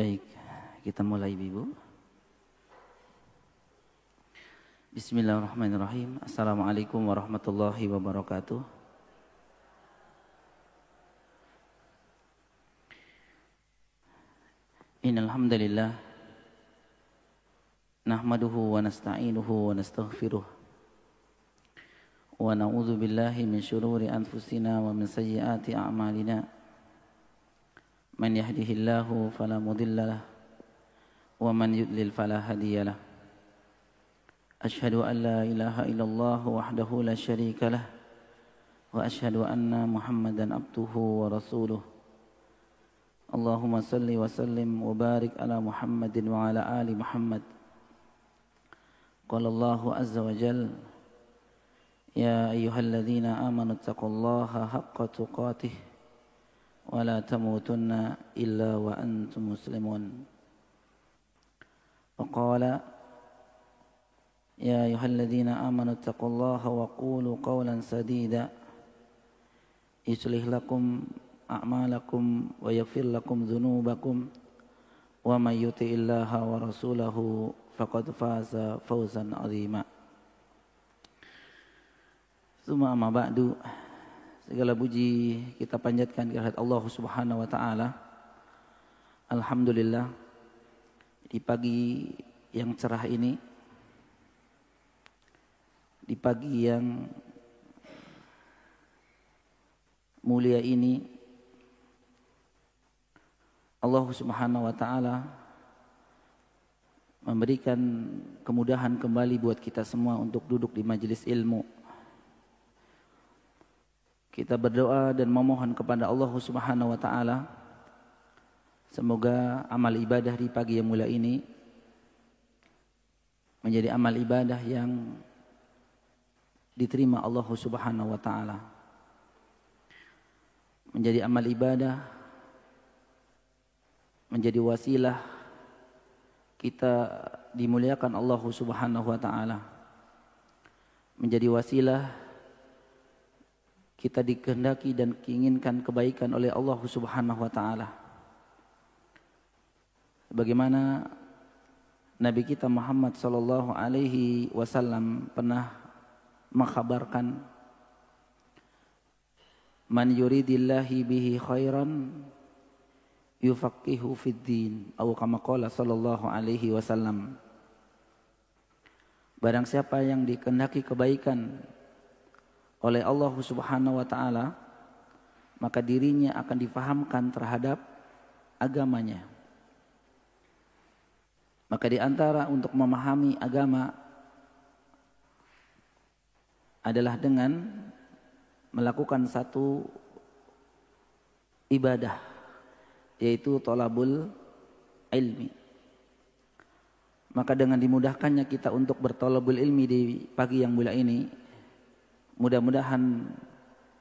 Baik, kita mulai Ibu. Bismillahirrahmanirrahim. Assalamualaikum warahmatullahi wabarakatuh. Innal hamdalillah nahmaduhu wa nasta'inuhu wa nastaghfiruh wa na'udzu billahi min syururi anfusina wa min sayyiati a'malina. Man yahdihillahu fala mudilla lahu wa man yudlil fala hadiya lahu. Asyhadu an la ilaha illallah wahdahu la syarika lah wa asyhadu anna Muhammadan abduhu wa rasuluh. Allahumma salli wa sallim wa barik ala Muhammadin wa ala ali Muhammad. Qala Allahu azza wa jalla, ya ayyuhalladzina amanu taqullaha haqqa tuqatih wa la tamutunna illa wa antum muslimun. Wa qala ya ayyuhalladzina amanu taqullaha wa qulu qawlan sadida yuslih lakum a'malakum wa yaghfir lakum dhunubakum wa may yuti'illaha wa rasulahu faqad faza fawzan 'azima. Tsumma amma ba'du. Segala puji kita panjatkan kehadirat Allah Subhanahu wa taala. Alhamdulillah, di pagi yang cerah ini, di pagi yang mulia ini, Allah Subhanahu wa taala memberikan kemudahan kembali buat kita semua untuk duduk di majelis ilmu. Kita berdoa dan memohon kepada Allah Subhanahu wa taala, semoga amal ibadah di pagi yang mulia ini menjadi amal ibadah yang diterima Allah Subhanahu wa taala. Menjadi amal ibadah, menjadi wasilah kita dimuliakan Allah Subhanahu wa taala. Menjadi wasilah kita dikehendaki dan diinginkan kebaikan oleh Allah Subhanahu wa taala. Bagaimana Nabi kita Muhammad sallallahu alaihi wasallam pernah mengkhabarkan, man yuridillahi bihi khairan yufaqihu fid din, atau kama qala sallallahu alaihi wasallam. Barang siapa yang dikehendaki kebaikan oleh Allah Subhanahu wa taala, maka dirinya akan difahamkan terhadap agamanya. Maka di antara untuk memahami agama adalah dengan melakukan satu ibadah, yaitu thalabul ilmi. Maka dengan dimudahkannya kita untuk berthalabul ilmi di pagi yang mulia ini, mudah-mudahan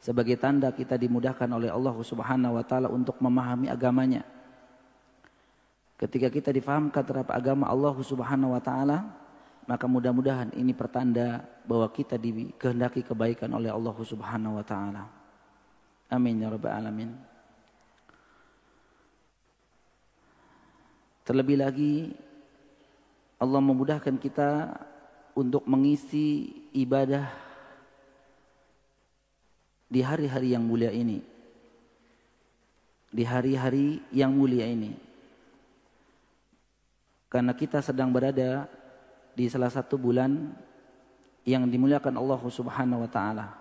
sebagai tanda kita dimudahkan oleh Allah Subhanahu wa taala untuk memahami agamanya. Ketika kita difahamkan terhadap agama Allah Subhanahu wa taala, maka mudah-mudahan ini pertanda bahwa kita dikehendaki kebaikan oleh Allah Subhanahu wa taala. Amin ya rabbal alamin. Terlebih lagi Allah memudahkan kita untuk mengisi ibadah di hari-hari yang mulia ini. Di hari-hari yang mulia ini. Karena kita sedang berada di salah satu bulan yang dimuliakan Allah Subhanahu wa taala.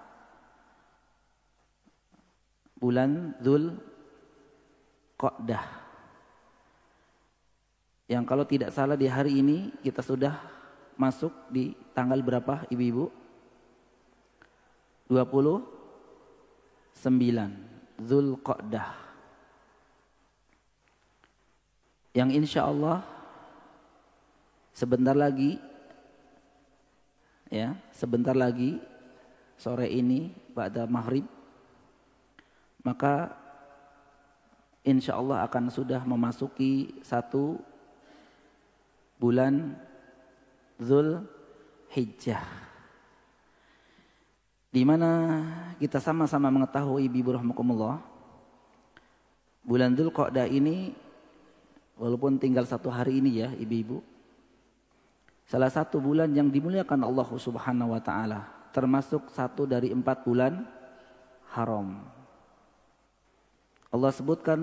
Bulan Dzul Qa'dah. Yang kalau tidak salah di hari ini kita sudah masuk di tanggal berapa ibu-ibu? 29 Dzul Qa'dah. Yang insya Allah sebentar lagi, ya, sebentar lagi sore ini ba'da maghrib, maka insya Allah akan sudah memasuki satu bulan Dzul Hijjah, di mana kita sama-sama mengetahui ibu rahmakumullah, bulan Dzul Qa'dah ini walaupun tinggal 1 hari ini ya ibu-ibu. Salah satu bulan yang dimuliakan Allah Subhanahu wa taala, termasuk 1 dari 4 bulan haram. Allah sebutkan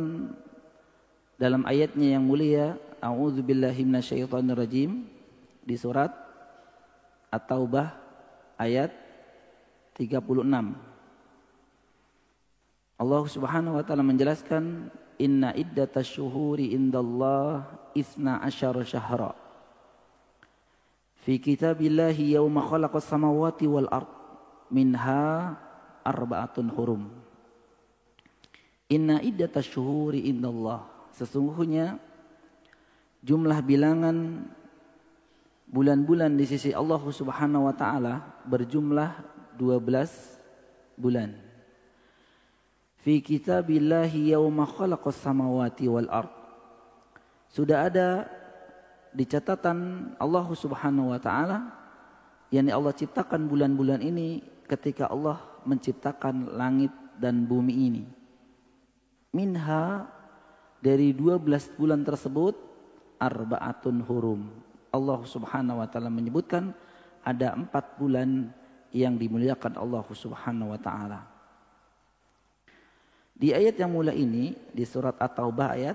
dalam ayatnya yang mulia, a'udzubillahi minasyaitonirrajim, di surat At-Taubah ayat 36. Allah Subhanahu wa taala menjelaskan, inna iddatasy syuhuri indallah 12 syahra fi kitabillahi yauma khalaqas samawati wal ard minha arba'atun hurum. Inna iddatasy syuhuri indallah, sesungguhnya jumlah bilangan bulan-bulan di sisi Allah Subhanahu wa taala berjumlah 12 bulan. Fi kitabillahi yauma khalaqas samawati wal ard. Sudah ada di catatan Allah Subhanahu wa taala, yakni Allah ciptakan bulan-bulan ini ketika Allah menciptakan langit dan bumi ini. Minha, dari 12 bulan tersebut, arba'atun hurum. Allah Subhanahu wa taala menyebutkan ada 4 bulan yang dimuliakan Allah Subhanahu wa taala. Di ayat yang mula ini, di surat At-Taubah ayat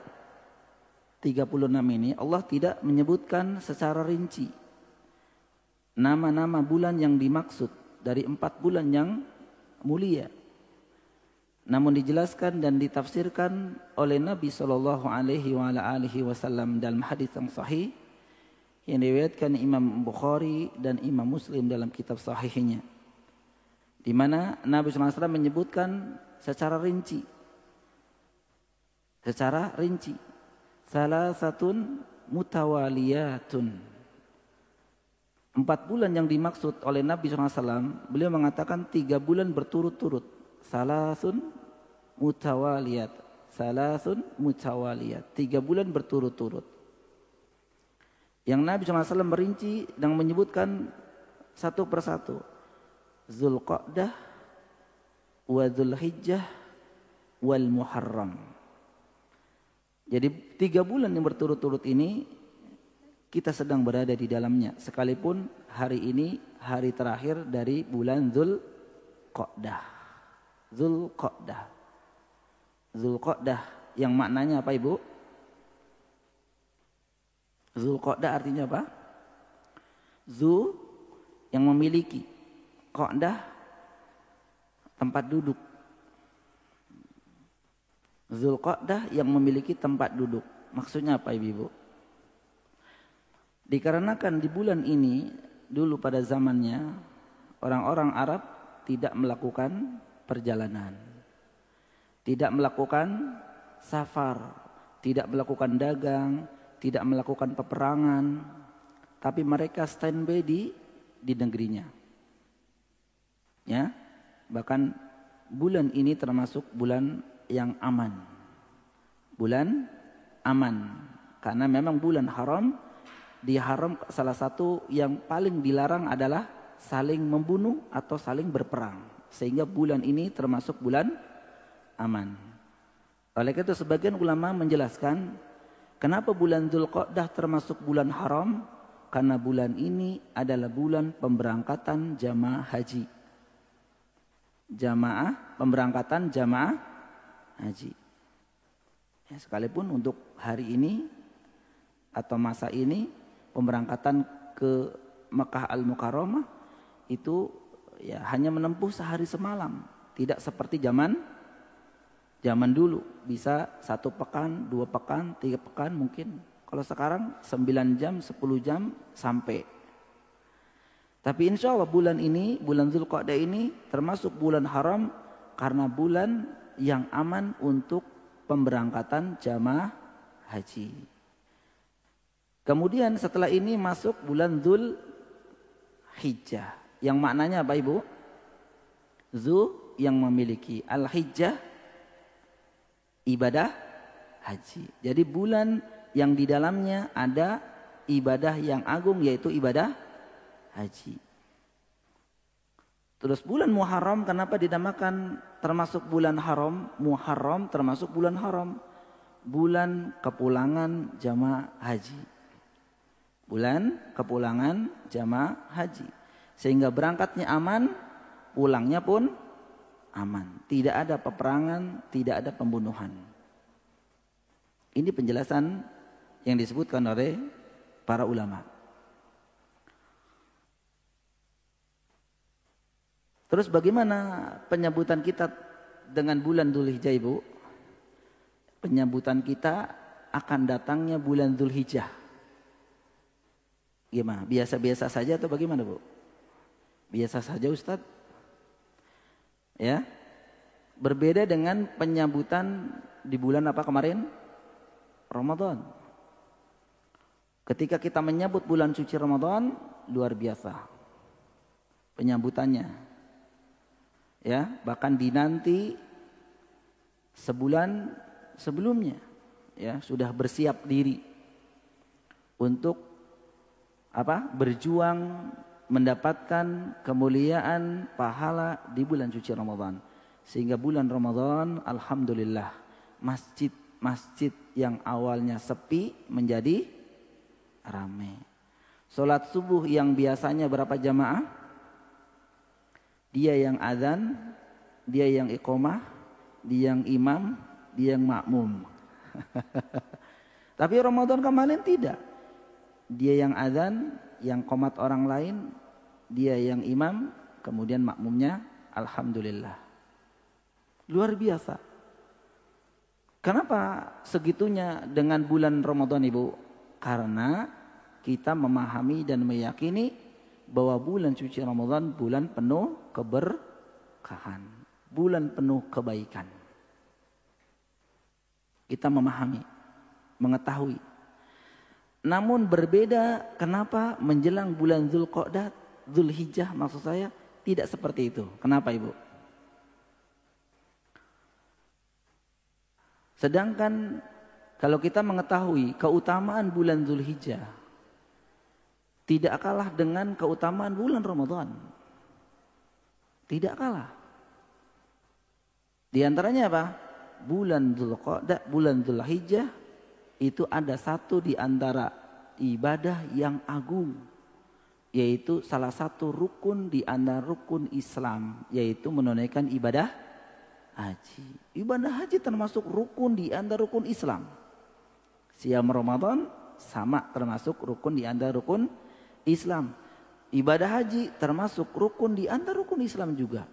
36 ini, Allah tidak menyebutkan secara rinci nama-nama bulan yang dimaksud dari 4 bulan yang mulia. Namun dijelaskan dan ditafsirkan oleh Nabi sallallahu alaihi wasallam dalam hadis yang sahih yang diriwayatkan Imam Bukhari dan Imam Muslim dalam kitab sahihnya, di mana Nabi sallallahu alaihi wasallam menyebutkan secara rinci salasatun mutawaliyatun. 4 bulan yang dimaksud oleh Nabi SAW, beliau mengatakan 3 bulan berturut-turut. Salasun mutawaliyat, 3 bulan berturut-turut. Yang Nabi SAW merinci dan menyebutkan satu persatu. Zulqa'dah wa Zulhijjah wal Muharram. Jadi 3 bulan yang berturut-turut ini kita sedang berada di dalamnya, sekalipun hari ini hari terakhir dari bulan Zulqa'dah yang maknanya apa ibu? Zulqa'dah artinya apa? Zu yang memiliki, Qa'dah tempat duduk. Zulqa'dah yang memiliki tempat duduk. Maksudnya apa ibu? Dikarenakan di bulan ini dulu pada zamannya orang-orang Arab tidak melakukan perjalanan, tidak melakukan safar, tidak melakukan dagang, tidak melakukan peperangan, tapi mereka standby di negerinya. Ya, bahkan bulan ini termasuk bulan yang aman. Bulan aman karena memang bulan haram, diharam salah satu yang paling dilarang adalah saling membunuh atau saling berperang. Sehingga bulan ini termasuk bulan aman. Oleh itu sebagian ulama menjelaskan kenapa bulan Zulqa'dah termasuk bulan haram, karena bulan ini adalah bulan pemberangkatan jamaah haji. Pemberangkatan jamaah haji. Ya, sekalipun untuk hari ini atau masa ini pemberangkatan ke Makkah Al-Mukarramah itu ya hanya menempuh sehari semalam, tidak seperti zaman dulu bisa 1 pekan, 2 pekan, 3 pekan mungkin. Kalau sekarang 9 jam, 10 jam sampai. Tapi insya Allah bulan ini, bulan Zulqa'dah ini termasuk bulan haram karena bulan yang aman untuk pemberangkatan jamaah haji. Kemudian setelah ini masuk bulan Zulhijjah. Yang maknanya apa ibu? Zu yang memiliki, Al-Hijjah ibadah haji. Jadi bulan yang di dalamnya ada ibadah yang agung, yaitu ibadah haji. Terus bulan Muharram kenapa dinamakan termasuk bulan haram? Muharram termasuk bulan haram. bulan kepulangan jamaah haji. Bulan kepulangan jamaah haji. Sehingga berangkatnya aman, pulangnya pun aman. Tidak ada peperangan, tidak ada pembunuhan. Ini penjelasan yang disebutkan oleh para ulama. Terus bagaimana penyebutan kita dengan bulan Dzulhijjah, Ibu? Penyebutan kita akan datangnya bulan Dzulhijjah. Gimana? Biasa-biasa saja atau bagaimana, Bu? Biasa saja, Ustadz. Ya. Berbeda dengan penyebutan di bulan apa kemarin? Ramadan. Ketika kita menyebut bulan suci Ramadan, luar biasa penyambutannya. Ya, bahkan dinanti sebulan sebelumnya, ya, sudah bersiap diri untuk apa? Berjuang mendapatkan kemuliaan pahala di bulan suci Ramadan. Sehingga bulan Ramadan, alhamdulillah, masjid-masjid yang awalnya sepi menjadi ramai. Salat subuh yang biasanya berapa jamaah? Dia yang azan, dia yang iqamah, dia yang imam, dia yang makmum. Tapi Ramadan kemarin tidak. Dia yang azan, yang qomat orang lain, dia yang imam, kemudian makmumnya alhamdulillah. Luar biasa. Kenapa segitunya dengan bulan Ramadan, Ibu? Karena kita memahami dan meyakini bahwa bulan suci Ramadan bulan penuh keberkahan, bulan penuh kebaikan. Kita memahami, mengetahui. Namun berbeda kenapa menjelang bulan Dzulqa'dah, Dzulhijjah maksud saya, tidak seperti itu. Kenapa, Ibu? Sedangkan kalau kita mengetahui keutamaan bulan Dzulhijjah tidak kalah dengan keutamaan bulan Ramadan. Tidak kalah. Di antaranya apa? Bulan Dzulqa'dah, bulan Dzulhijjah itu ada satu di antara ibadah yang agung, yaitu salah satu rukun di antara rukun Islam, yaitu menunaikan ibadah haji. Ibadah haji termasuk rukun di antara rukun Islam. Siam Ramadan sama termasuk rukun di antara rukun Islam. Ibadah haji termasuk rukun di antara rukun Islam juga.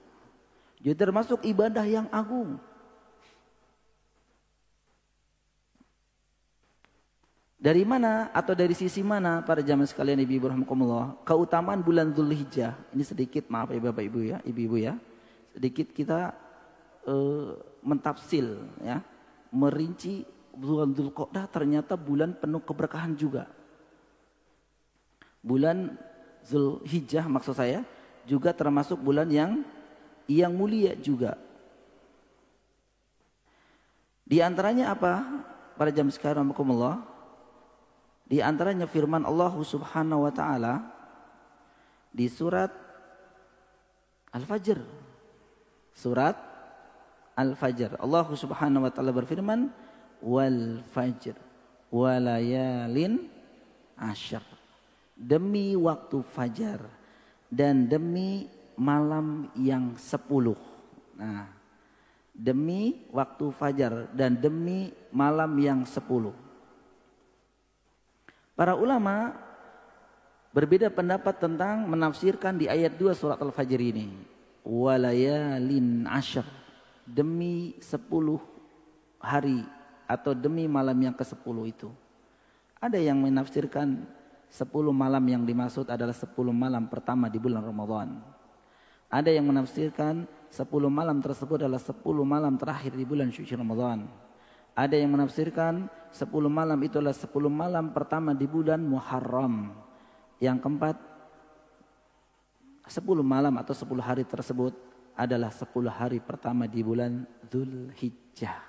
Jadi termasuk ibadah yang agung. Dari mana atau dari sisi mana para jamaah sekalian ibu-ibu rahimakumullah, keutamaan bulan Dzulhijjah ini sedikit, maaf ya Bapak Ibu ya, ibu-ibu ya, sedikit kita mentafsil ya, merinci bulan Dzulqa'dah ternyata bulan penuh keberkahan juga. Bulan Dzulhijjah maksud saya juga termasuk bulan yang mulia juga. Di antaranya apa? Para jamaah sekalian rahimakumullah, di antaranya firman Allah Subhanahu wa taala di surat Al-Fajr. Surat Al-Fajr. Allah Subhanahu wa taala berfirman, "Wal fajr wa layalin asyr." Demi waktu fajar dan demi malam yang 10. Nah, demi waktu fajar dan demi malam yang 10. Para ulama berbeda pendapat tentang menafsirkan di ayat 2 surat Al-Fajr ini. Walayalin asyr, demi 10 hari atau demi malam yang ke-10 itu. Ada yang menafsirkan 10 malam yang dimaksud adalah 10 malam pertama di bulan Ramadan. Ada yang menafsirkan 10 malam tersebut adalah 10 malam terakhir di bulan suci Ramadan. Ada yang menafsirkan 10 malam itu adalah 10 malam pertama di bulan Muharram. Yang keempat, 10 malam atau 10 hari tersebut adalah 10 hari pertama di bulan Dzulhijjah.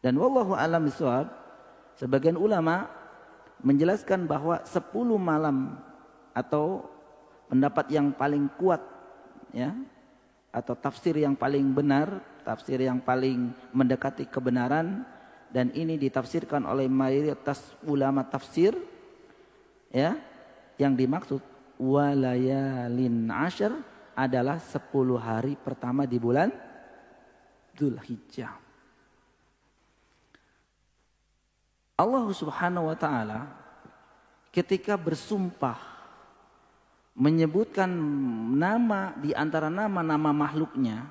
Dan wallahu a'lam bishawab, sebagian ulama menjelaskan bahwa 10 malam atau pendapat yang paling kuat ya, atau tafsir yang paling benar, tafsir yang paling mendekati kebenaran, dan ini ditafsirkan oleh mayoritas ulama tafsir, ya, yang dimaksud walayalin ashar adalah 10 hari pertama di bulan Dzulhijjah. Allah Subhanahu wa taala ketika bersumpah menyebutkan nama di antara nama-nama makhluknya,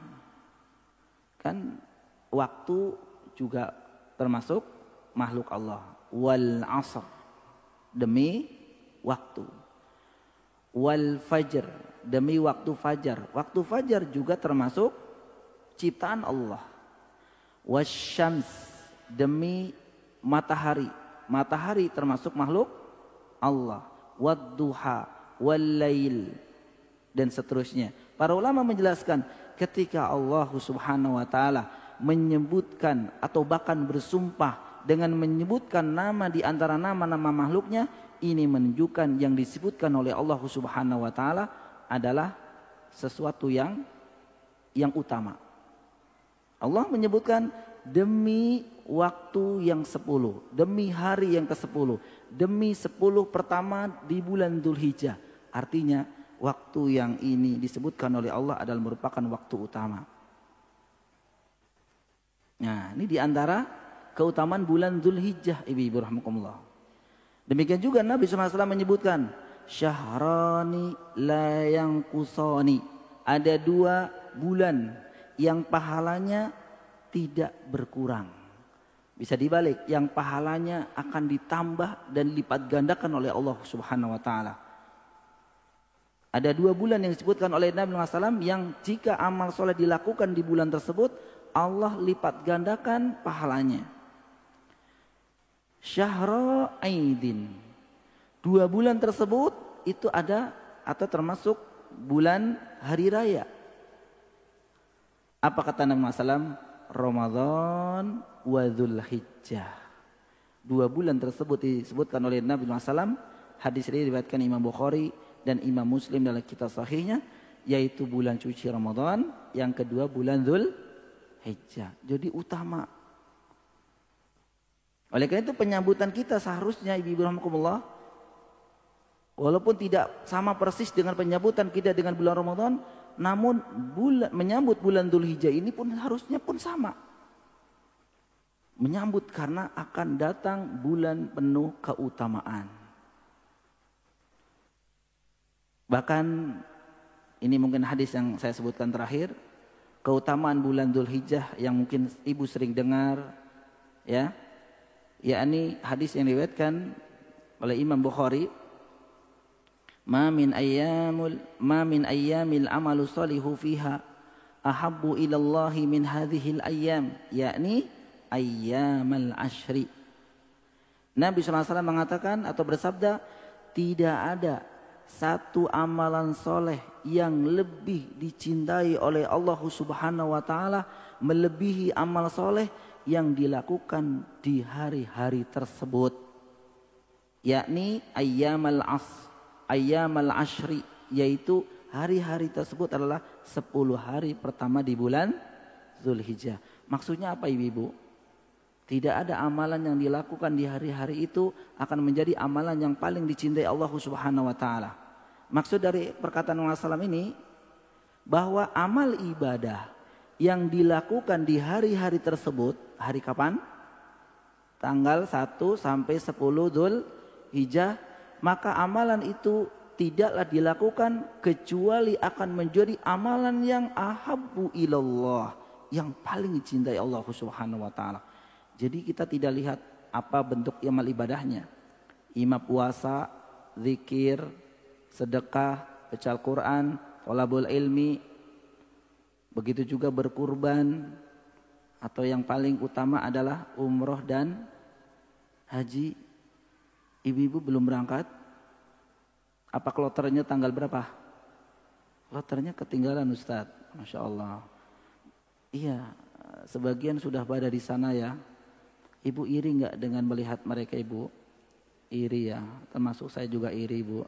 kan waktu juga termasuk makhluk Allah. Wal asr, demi waktu. Wal fajr, demi waktu fajar. Waktu fajar juga termasuk ciptaan Allah. Wasyams, demi matahari. Matahari termasuk makhluk Allah. Wadduha, wal-lail, dan seterusnya. Para ulama menjelaskan ketika Allah Subhanahu wa taala menyebutkan atau bahkan bersumpah dengan menyebutkan nama di antara nama-nama makhluknya, ini menunjukkan yang disebutkan oleh Allah Subhanahu wa taala adalah sesuatu yang utama. Allah menyebutkan demi waktu yang 10, demi hari yang ke-10, demi 10 pertama di bulan Dzulhijjah. Artinya waktu yang ini disebutkan oleh Allah adalah merupakan waktu utama. Nah, ini diantara keutamaan bulan Dzulhijjah, ibu-ibu rahimakumullah. Demikian juga Nabi SAW menyebutkan syahrani la yanqusani, ada 2 bulan yang pahalanya tidak berkurang. Bisa dibalik, yang pahalanya akan ditambah dan lipat gandakan oleh Allah Subhanahu wa taala. Ada 2 bulan yang disebutkan oleh Nabi SAW yang jika amal soleh dilakukan di bulan tersebut, Allah lipat gandakan pahalanya. Syahra Aidin, 2 bulan tersebut itu ada atau termasuk bulan hari raya. Apa kata Nabi SAW? Ramadan wa Dzulhijjah. 2 bulan tersebut disebutkan oleh Nabi SAW. Hadis ini diriwayatkan Imam Bukhari dan Imam Muslim dalam kitab sahihnya, yaitu bulan suci Ramadan, yang kedua bulan Dzulhijjah. Jadi utama. Oleh karena itu penyambutan kita seharusnya, ibu-ibu rahimakumullah, walaupun tidak sama persis dengan penyambutan kita dengan bulan Ramadan, namun menyambut bulan Dzulhijjah ini pun harusnya pun sama. Menyambut karena akan datang bulan penuh keutamaan. Bahkan ini mungkin hadis yang saya sebutkan terakhir, keutamaan bulan Dzulhijjah yang mungkin ibu sering dengar, ya, yakni hadis yang diriwayatkan oleh Imam Bukhari, ma min ayyamil amalu salihu fiha ahabbu ilallahi min hadhil ayyam, yakni ayyamal ashri. Nabi SAW mengatakan atau bersabda, tidak ada satu amalan soleh yang lebih dicintai oleh Allah Subhanahu wa taala melebihi amal soleh yang dilakukan di hari-hari tersebut, yakni ayyamal ashri, yaitu hari-hari tersebut adalah 10 hari pertama di bulan Dzulhijjah. Maksudnya apa, ibu-ibu? Tidak ada amalan yang dilakukan di hari-hari itu akan menjadi amalan yang paling dicintai Allah Subhanahu wa taala. Maksud dari perkataan Rasulullah SAW ini bahwa amal ibadah yang dilakukan di hari-hari tersebut, hari kapan? Tanggal 1 sampai 10 Dzulhijjah, maka amalan itu tidaklah dilakukan kecuali akan menjadi amalan yang ahabbu ilallah, yang paling dicintai Allah Subhanahu wa taala. Jadi kita tidak lihat apa bentuk amal ibadahnya. Imam puasa, zikir, sedekah, baca Al-Quran, thalabul ilmi, begitu juga berkurban, atau yang paling utama adalah umroh dan haji. Ibu-ibu belum berangkat? Apa kloternya tanggal berapa? Kloternya ketinggalan, Ustadz. Masya Allah. Iya, sebagian sudah pada di sana ya. Ibu iri nggak dengan melihat mereka, ibu? Iri ya, termasuk saya juga iri, ibu.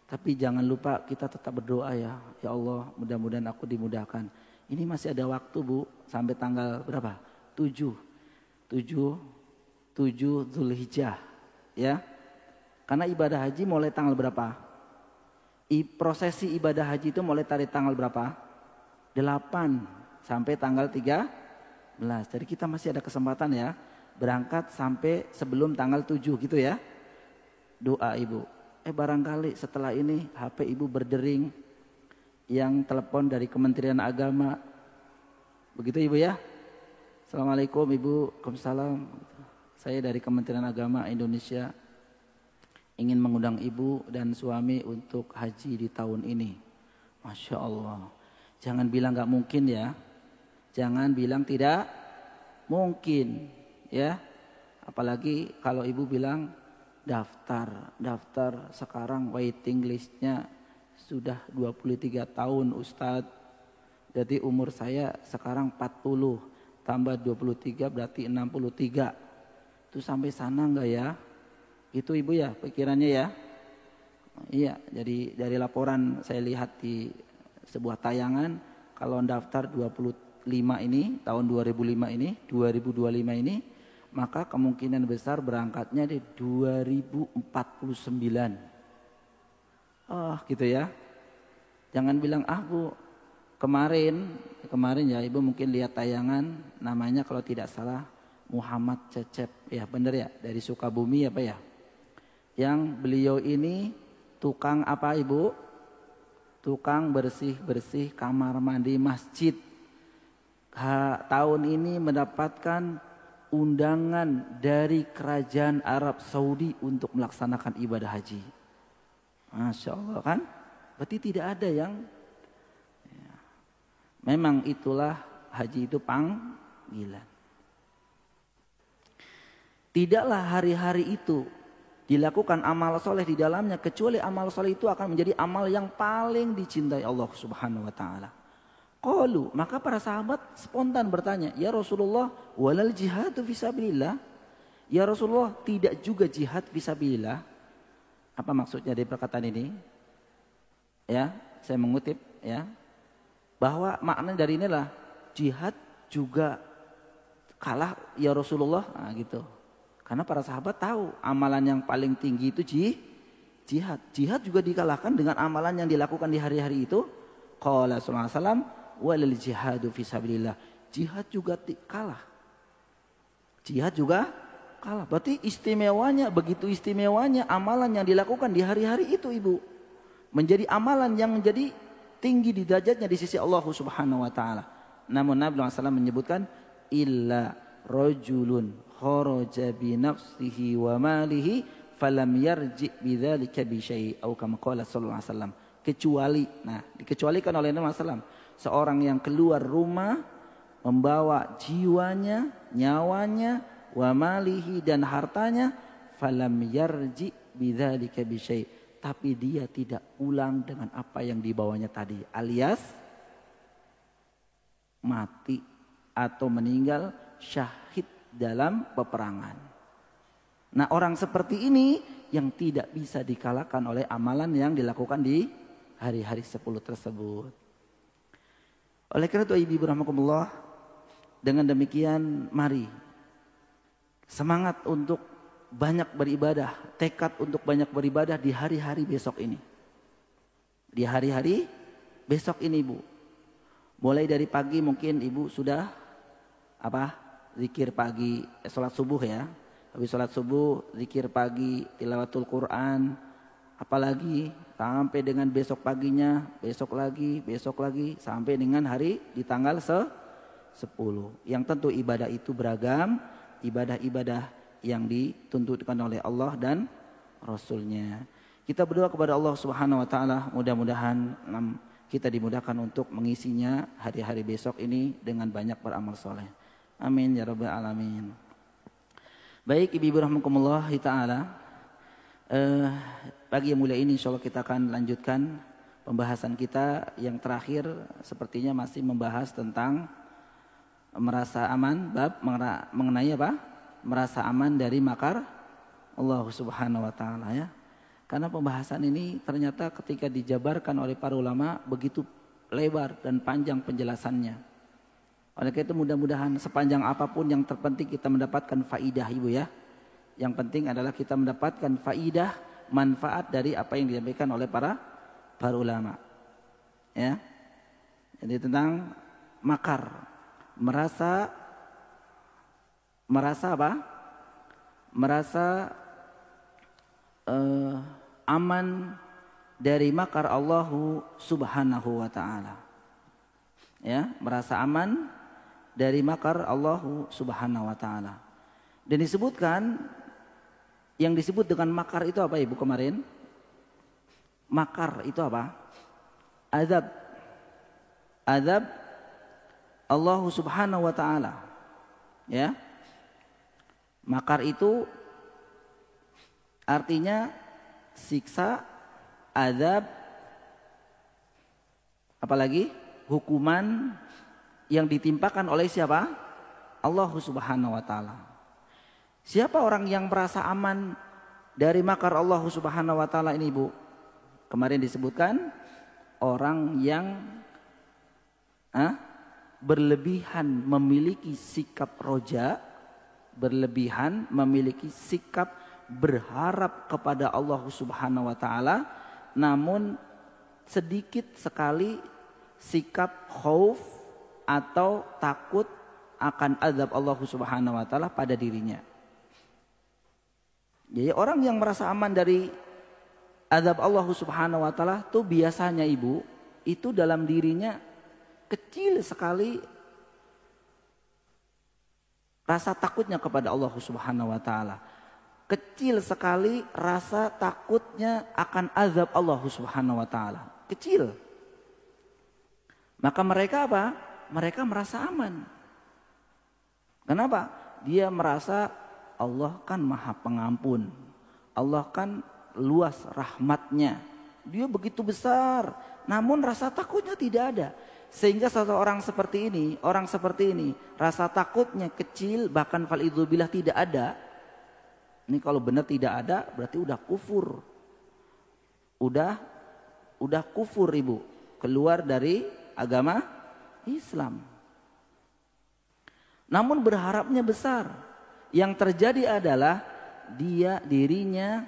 Tapi jangan lupa kita tetap berdoa ya. Ya Allah, mudah-mudahan aku dimudahkan. Ini masih ada waktu, bu, sampai tanggal berapa? 7 7 Zulhijjah ya. Karena ibadah haji mulai tanggal berapa? Prosesi ibadah haji itu mulai dari tanggal berapa? 8 sampai tanggal 13. Jadi kita masih ada kesempatan ya, berangkat sampai sebelum tanggal 7 gitu ya. Doa ibu. Barangkali setelah ini HP ibu berdering, yang telepon dari Kementerian Agama. Begitu ibu ya. Assalamualaikum ibu. Waalaikumsalam. Saya dari Kementerian Agama Indonesia ingin mengundang ibu dan suami untuk haji di tahun ini. Masya Allah. Jangan bilang gak mungkin ya. Jangan bilang tidak mungkin ya. Apalagi kalau ibu bilang daftar sekarang waiting listnya sudah 23 tahun Ustadz. Jadi umur saya sekarang 40 tambah 23 berarti 63. Itu sampai sana enggak ya? Itu ibu ya pikirannya ya. Iya, jadi dari laporan saya lihat di sebuah tayangan, kalau daftar 25 ini tahun 2025 ini 2025 ini, maka kemungkinan besar berangkatnya di 2049. Oh gitu ya. Jangan bilang bu kemarin ya ibu mungkin lihat tayangan, namanya kalau tidak salah Muhammad Cecep ya, bener ya, dari Sukabumi apa ya, yang beliau ini tukang apa ibu? Tukang bersih kamar mandi masjid. Tahun ini mendapatkan undangan dari kerajaan Arab Saudi untuk melaksanakan ibadah haji. Masya Allah kan? Berarti tidak ada yang ya. Memang itulah haji itu panggilan. Tidaklah hari-hari itu dilakukan amal soleh di dalamnya, kecuali amal soleh itu akan menjadi amal yang paling dicintai Allah Subhanahu wa ta'ala. Qalu, maka para sahabat spontan bertanya, ya Rasulullah, walal jihadu fisabilillah? Ya Rasulullah, tidak juga jihad fisabilillah? Apa maksudnya dari perkataan ini? Ya, saya mengutip ya, bahwa makna dari inilah jihad juga kalah ya Rasulullah, nah, gitu. Karena para sahabat tahu amalan yang paling tinggi itu jihad. Jihad juga dikalahkan dengan amalan yang dilakukan di hari-hari itu. Qala sallallahu alaihi wasallam walil jihadu fisabilillah. Jihad juga kalah. Jihad juga kalah. Berarti istimewanya, begitu istimewanya amalan yang dilakukan di hari-hari itu ibu. Menjadi amalan yang menjadi tinggi di derajatnya di sisi Allah Subhanahu wa ta'ala. Namun Nabi SAW menyebutkan illa rajulun kharaja bi nafsihi wa malihi falam yarji bidzalika bi syai' atau kama qala sallallahu alaihi wasallam, kecuali, nah dikecualikan oleh Nabi sallallahu alaihi wasallam, seorang yang keluar rumah membawa jiwanya, nyawanya, wa malihi dan hartanya, falam yarji bidzalika bi syai', tapi dia tidak pulang dengan apa yang dibawanya tadi, alias mati atau meninggal syahid dalam peperangan. Nah, orang seperti ini yang tidak bisa dikalahkan oleh amalan yang dilakukan di hari-hari 10 tersebut. Oleh karena itu ibu rahmatullah, dengan demikian mari semangat untuk banyak beribadah, tekad untuk banyak beribadah di hari-hari besok ini. Di hari-hari besok ini ibu. Mulai dari pagi mungkin ibu sudah zikir pagi, sholat subuh ya. Habis sholat subuh, zikir pagi, tilawatul Quran. Apalagi sampai dengan besok paginya, besok lagi, sampai dengan hari di tanggal 10. Yang tentu ibadah itu beragam, ibadah-ibadah yang dituntutkan oleh Allah dan Rasulnya. Kita berdoa kepada Allah Subhanahu wa ta'ala, mudah-mudahan kita dimudahkan untuk mengisinya hari-hari besok ini dengan banyak beramal soleh. Amin ya rabbal alamin. Baik ibu-ibu rahmatullah ta'ala, pagi yang mulia ini insyaallah kita akan lanjutkan pembahasan kita yang terakhir, sepertinya masih membahas tentang merasa aman, bab mengenai apa? Merasa aman dari makar Allah Subhanahu wa ta'ala ya. Karena pembahasan ini ternyata ketika dijabarkan oleh para ulama begitu lebar dan panjang penjelasannya. Oleh karena itu mudah-mudahan sepanjang apapun yang terpenting kita mendapatkan faidah ibu ya. Yang penting adalah kita mendapatkan faidah, manfaat dari apa yang disampaikan oleh para ulama. Ya. Jadi tentang makar, merasa apa? Merasa aman dari makar Allah Subhanahu wa taala. Ya, merasa aman dari makar Allah Subhanahu wa taala. Dan disebutkan, yang disebut dengan makar itu apa Ibu kemarin? Makar itu apa? Azab. Azab Allah Subhanahu wa taala. Ya. Makar itu artinya siksa, azab, apalagi hukuman yang ditimpakan oleh siapa? Allah Subhanahu wa taala. Siapa orang yang merasa aman dari makar Allah Subhanahu wa taala ini, Bu? Kemarin disebutkan orang yang berlebihan memiliki sikap roja, berlebihan memiliki sikap berharap kepada Allah Subhanahu wa taala, namun sedikit sekali sikap khauf atau takut akan azab Allah Subhanahu wa taala pada dirinya. Jadi orang yang merasa aman dari azab Allah Subhanahu wa taala tuh biasanya Ibu, itu dalam dirinya kecil sekali rasa takutnya kepada Allah Subhanahu wa taala. Kecil sekali rasa takutnya akan azab Allah Subhanahu wa taala. Kecil. Maka mereka apa? Mereka merasa aman. Kenapa? Dia merasa Allah kan Maha Pengampun. Allah kan luas rahmatnya. Dia begitu besar, namun rasa takutnya tidak ada. Sehingga seseorang seperti ini, orang seperti ini, rasa takutnya kecil, bahkan falidzubillah tidak ada. Ini kalau benar tidak ada, berarti udah kufur. Udah kufur Ibu, keluar dari agama Islam. Namun berharapnya besar. Yang terjadi adalah dirinya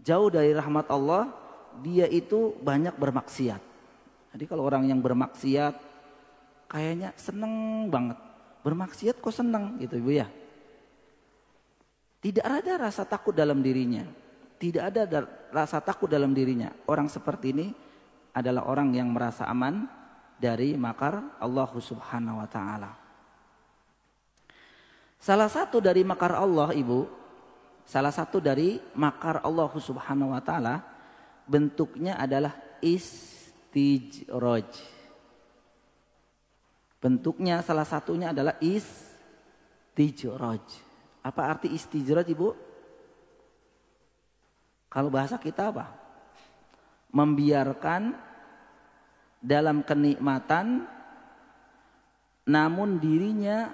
jauh dari rahmat Allah, dia itu banyak bermaksiat. Jadi kalau orang yang bermaksiat kayaknya seneng banget. Bermaksiat kok seneng gitu Ibu ya. Tidak ada rasa takut dalam dirinya. Tidak ada rasa takut dalam dirinya. Orang seperti ini adalah orang yang merasa aman dari makar Allah Subhanahu wa taala. Salah satu dari makar Allah Ibu, salah satu dari makar Allah Subhanahu wa taala bentuknya adalah istijraj. Bentuknya salah satunya adalah istijraj. Apa arti istijraj Ibu? Kalau bahasa kita apa? Membiarkan dalam kenikmatan namun dirinya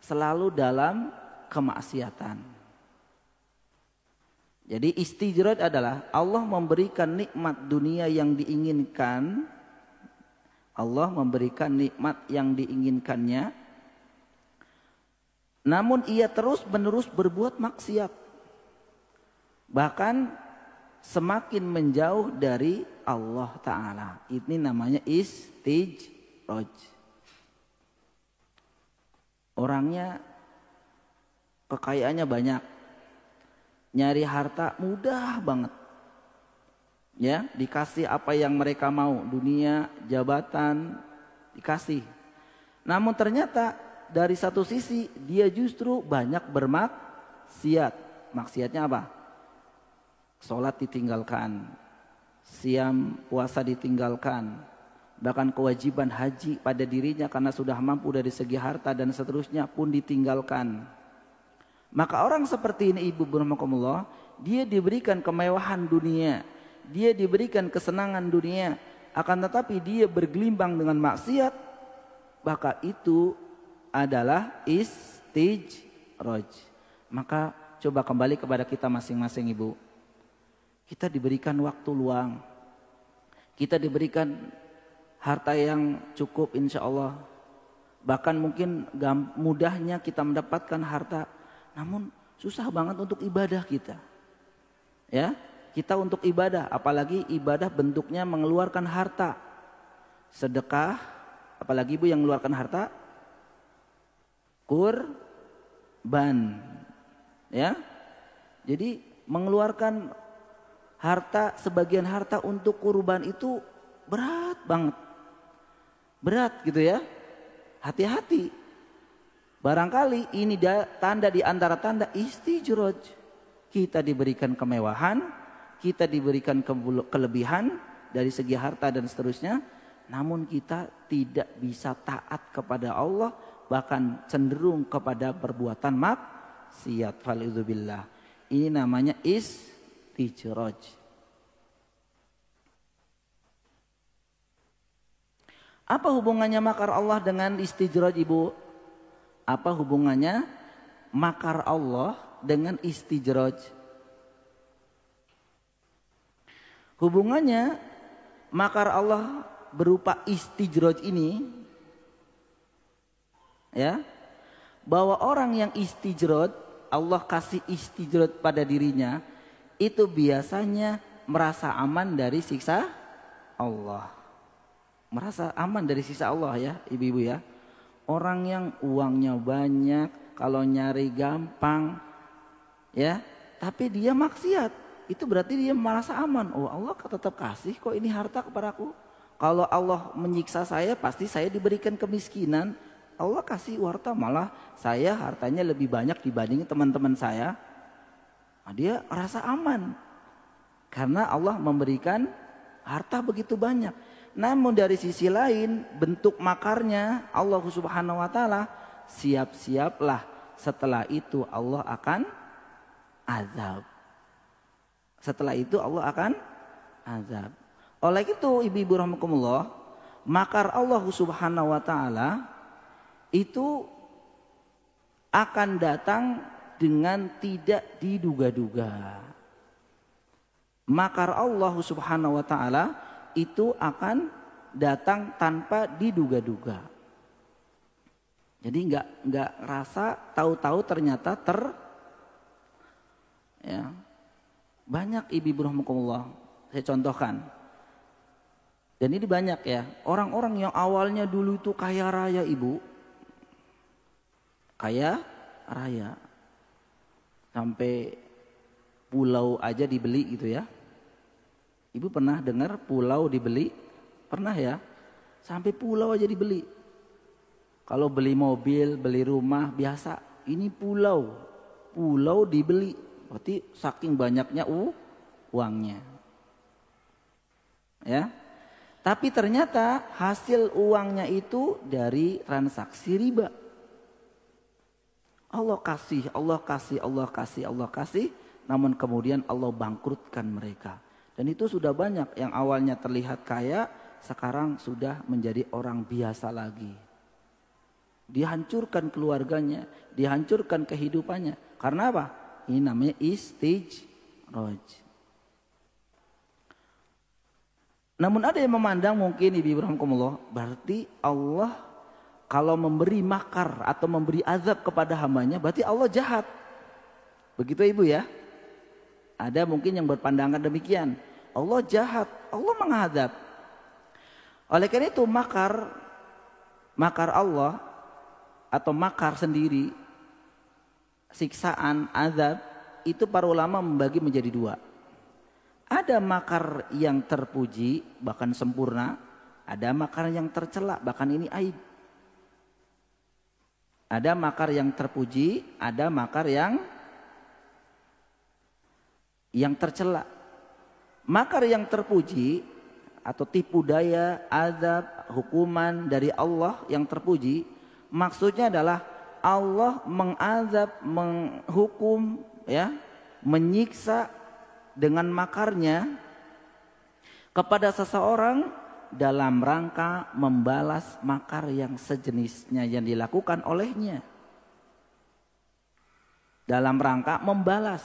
selalu dalam kemaksiatan. Jadi istijraj adalah Allah memberikan nikmat dunia yang diinginkan. Allah memberikan nikmat yang diinginkannya. Namun ia terus-menerus berbuat maksiat. Bahkan semakin menjauh dari Allah Ta'ala. Ini namanya istijraj. Orangnya kekayaannya banyak. Nyari harta mudah banget. Ya, dikasih apa yang mereka mau, dunia, jabatan, dikasih. Namun ternyata dari satu sisi dia justru banyak bermaksiat. Maksiatnya apa? Sholat ditinggalkan, siam puasa ditinggalkan, bahkan kewajiban haji pada dirinya karena sudah mampu dari segi harta dan seterusnya pun ditinggalkan. Maka orang seperti ini Ibu berahmatullah, dia diberikan kemewahan dunia, dia diberikan kesenangan dunia, akan tetapi dia bergelimbang dengan maksiat, maka itu adalah istijraj. Maka coba kembali kepada kita masing-masing Ibu. Kita diberikan waktu luang, kita diberikan harta yang cukup insya Allah. Bahkan mungkin mudahnya kita mendapatkan harta, namun susah banget untuk ibadah kita. Ya, kita untuk ibadah, apalagi ibadah bentuknya mengeluarkan harta. Sedekah, apalagi ibu yang mengeluarkan harta, kurban. Ya. Jadi mengeluarkan harta, sebagian harta untuk kurban itu berat banget. Berat gitu ya. Hati-hati. Barangkali ini tanda di antara tanda istijraj. Kita diberikan kemewahan, kita diberikan kelebihan dari segi harta dan seterusnya, namun kita tidak bisa taat kepada Allah, bahkan cenderung kepada perbuatan maksiat. Falidzubillah. Ini namanya istijraj. Apa hubungannya makar Allah dengan istijraj, Ibu? Apa hubungannya makar Allah dengan istijraj? Hubungannya makar Allah berupa istijraj ini, ya, bahwa orang yang istijraj, Allah kasih istijraj pada dirinya, itu biasanya merasa aman dari siksa Allah. Merasa aman dari siksa Allah ya, ibu-ibu ya. Orang yang uangnya banyak, kalau nyari gampang, ya, tapi dia maksiat, itu berarti dia merasa aman. Oh, Allah tetap kasih kok ini harta kepadaku. Kalau Allah menyiksa saya, pasti saya diberikan kemiskinan. Allah kasih harta, malah saya hartanya lebih banyak dibanding teman-teman saya. Nah, dia rasa aman karena Allah memberikan harta begitu banyak. Namun dari sisi lain, bentuk makarnya Allah Subhanahu wa taala, siap-siaplah setelah itu Allah akan azab. Setelah itu Allah akan azab. Oleh itu ibu-ibu rahimakumullah, makar Allah Subhanahu wa taala itu akan datang dengan tidak diduga-duga. Makar Allah Subhanahu wa taala itu akan datang tanpa diduga-duga. Jadi nggak rasa, tahu-tahu ternyata ya. Banyak ibu rahimakumullah, saya contohkan. Dan ini banyak ya, orang-orang yang awalnya dulu itu kaya raya, Ibu. Kaya raya. Sampai pulau aja dibeli gitu ya. Ibu pernah dengar pulau dibeli? Pernah ya? Sampai pulau aja dibeli. Kalau beli mobil, beli rumah biasa. Ini pulau. Pulau dibeli. Berarti saking banyaknya uangnya. Ya. Tapi ternyata hasil uangnya itu dari transaksi riba. Allah kasih, Allah kasih, Allah kasih, Allah kasih. Namun kemudian Allah bangkrutkan mereka. Dan itu sudah banyak yang awalnya terlihat kaya, sekarang sudah menjadi orang biasa lagi. Dihancurkan keluarganya, dihancurkan kehidupannya. Karena apa? Ini namanya istijraj. Namun ada yang memandang mungkin ibu rahimakumullah, berarti Allah kalau memberi makar atau memberi azab kepada hambanya, berarti Allah jahat. Begitu ibu ya? Ada mungkin yang berpandangan demikian. Allah jahat, Allah menghadap. Oleh karena itu makar Allah atau makar sendiri, siksaan, azab, itu para ulama membagi menjadi dua. Ada makar yang terpuji bahkan sempurna, ada makar yang tercela bahkan ini aib. Ada makar yang terpuji, ada makar yang tercela. Makar yang terpuji atau tipu daya, azab, hukuman dari Allah yang terpuji, maksudnya adalah Allah mengazab, menghukum, ya, menyiksa dengan makarnya kepada seseorang dalam rangka membalas makar yang sejenisnya yang dilakukan olehnya. Dalam rangka membalas.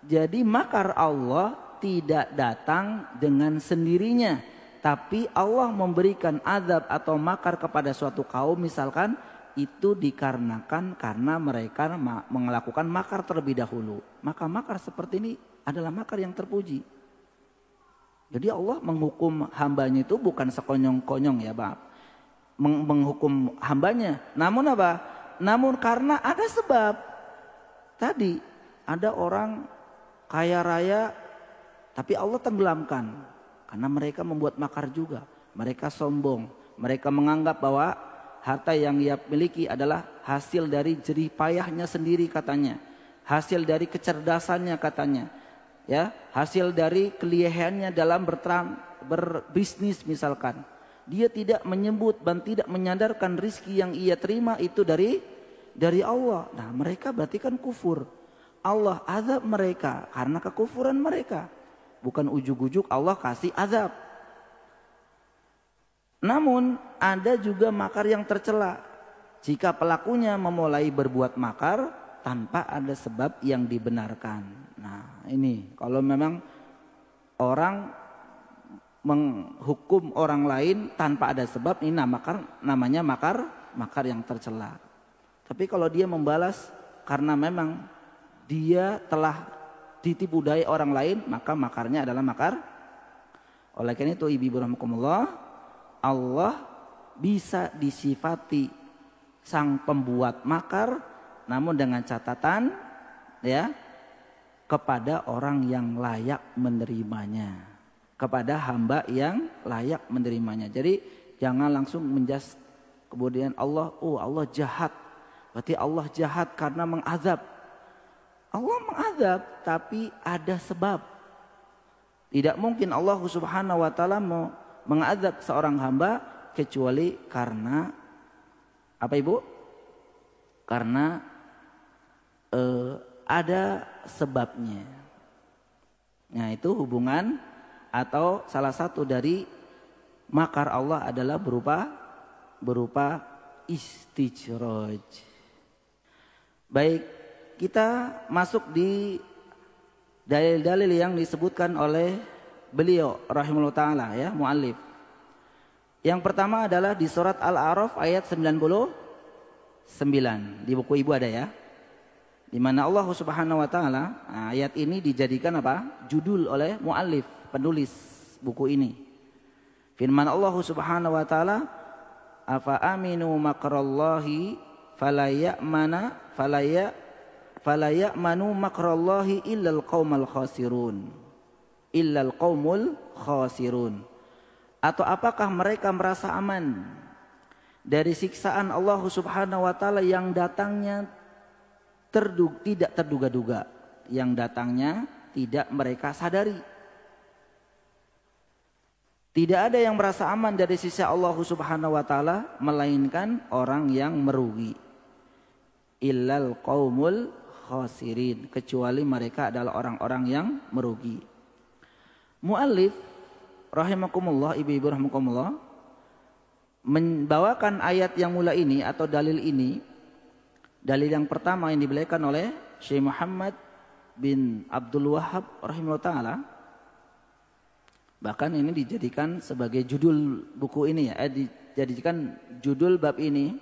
Jadi makar Allah tidak datang dengan sendirinya, Tapi Allah memberikan azab atau makar kepada suatu kaum misalkan itu dikarenakan karena mereka melakukan makar terlebih dahulu. Maka makar seperti ini adalah makar yang terpuji. Jadi Allah menghukum hambanya itu bukan sekonyong-konyong ya Bapak. Menghukum hambanya. Namun apa? Namun karena ada sebab. Tadi ada orang kaya raya tapi Allah tenggelamkan. Karena mereka membuat makar juga. Mereka sombong. Mereka menganggap bahwa harta yang ia miliki adalah hasil dari jerih payahnya sendiri katanya. Hasil dari kecerdasannya katanya. Ya, hasil dari kelihayannya dalam berbisnis misalkan. Dia tidak menyebut dan tidak menyadarkan rizki yang ia terima itu dari Allah. Nah, mereka berarti kan kufur. Allah azab mereka karena kekufuran mereka. Bukan ujuk-ujuk Allah kasih azab. Namun ada juga makar yang tercela. Jika pelakunya memulai berbuat makar tanpa ada sebab yang dibenarkan. Nah ini kalau memang orang menghukum orang lain tanpa ada sebab, ini namanya makar yang tercela. Tapi kalau dia membalas karena memang dia telah ditipu daya orang lain, maka makarnya adalah makar. Oleh karena itu ibu rahmatullah, Allah bisa disifati sang pembuat makar, namun dengan catatan ya kepada orang yang layak menerimanya, kepada hamba yang layak menerimanya. Jadi jangan langsung menjas kemudian Allah jahat, berarti Allah jahat karena mengazab. Allah mengazab tapi ada sebab. Tidak mungkin Allah Subhanahu wa taala mengazab seorang hamba kecuali karena apa Ibu? Karena ada sebabnya. Nah, itu hubungan atau salah satu dari makar Allah adalah berupa istijraj. Baik, kita masuk di dalil-dalil yang disebutkan oleh beliau rahimahullah ta'ala ya, muallif. Yang pertama adalah di surat Al-A'raf ayat 99. Di buku Ibu ada ya. Di mana Allah Subhanahu wa taala ayat ini dijadikan apa? Judul oleh muallif, penulis buku ini. Firman Allah Subhanahu wa taala, "Afa aminu makrallahi fala ya'manu makrallahi illal qaumul khasirun." Atau apakah mereka merasa aman dari siksaan Allah Subhanahu wa taala yang datangnya tidak terduga-duga, yang datangnya tidak mereka sadari. Tidak ada yang merasa aman dari sisa Allah Subhanahu wa taala melainkan orang yang merugi. Illal qaumul khasirin, kecuali mereka adalah orang-orang yang merugi. Muallif rahimakumullah, ibu-ibu rahimakumullah, membawakan ayat yang mula ini atau dalil ini. Dalil yang pertama yang diberikan oleh Syekh Muhammad bin Abdul Wahhab rahimahullah ta'ala. Bahkan ini dijadikan sebagai judul buku ini ya, dijadikan judul bab ini.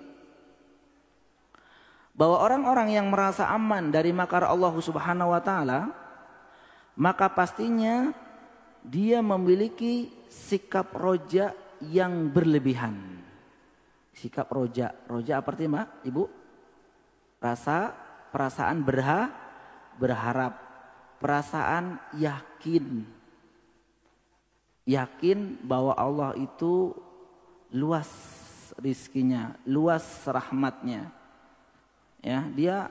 Bahwa orang-orang yang merasa aman dari makar Allah Subhanahu wa taala, maka pastinya dia memiliki sikap roja yang berlebihan. Sikap roja apa artinya, Ibu? Perasaan berharap, perasaan yakin bahwa Allah itu luas rizkinya, luas rahmatnya. Ya, dia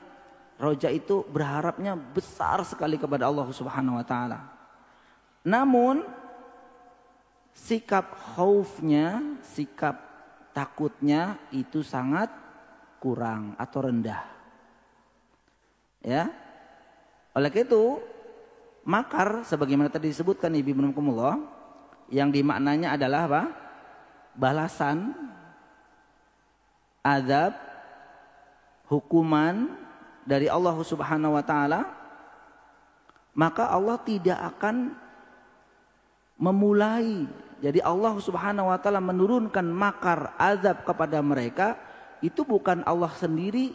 roja itu berharapnya besar sekali kepada Allah Subhanahu wa taala. Namun sikap khaufnya, sikap takutnya itu sangat kurang atau rendah. Ya. Oleh itu, makar sebagaimana tadi disebutkan Ibu Rahimahumullah, yang dimaknanya adalah apa? Balasan, azab, hukuman dari Allah Subhanahu wa taala, maka Allah tidak akan memulai Jadi Allah Subhanahu wa taala menurunkan makar azab kepada mereka itu bukan Allah sendiri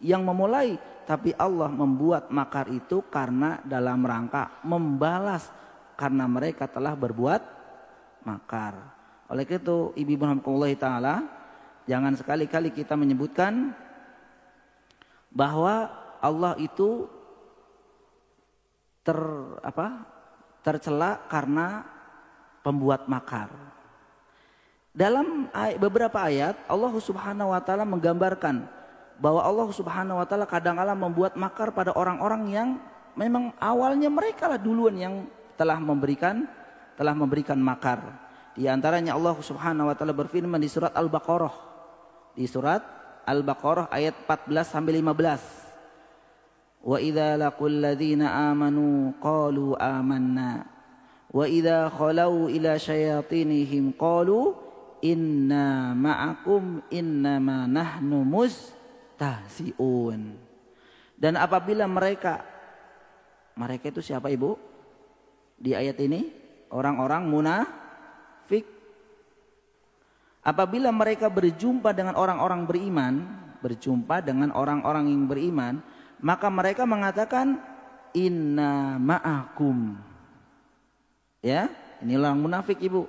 yang memulai, tapi Allah membuat makar itu karena dalam rangka membalas karena mereka telah berbuat makar. Oleh itu ibu rahimahullah taala, jangan sekali-kali kita menyebutkan bahwa Allah itu tercela karena pembuat makar. Dalam beberapa ayat Allah Subhanahu wa taala menggambarkan bahwa Allah Subhanahu wa taala kadang-kala membuat makar pada orang-orang yang memang awalnya mereka lah duluan yang telah memberikan makar. Di antaranya Allah Subhanahu wa taala berfirman di surat Al-Baqarah. Di surat Al-Baqarah ayat 14 sampai 15. Wa idza laqul ladzina amanu qalu amanna wa idza khalau ila syayatinihim qalu inna ma'akum innama nahnu mustahzi'un. Dan apabila mereka itu siapa ibu? Di ayat ini orang-orang munafik. Apabila mereka berjumpa dengan orang-orang yang beriman, maka mereka mengatakan inna ma'akum. Ya, ini orang munafik ibu.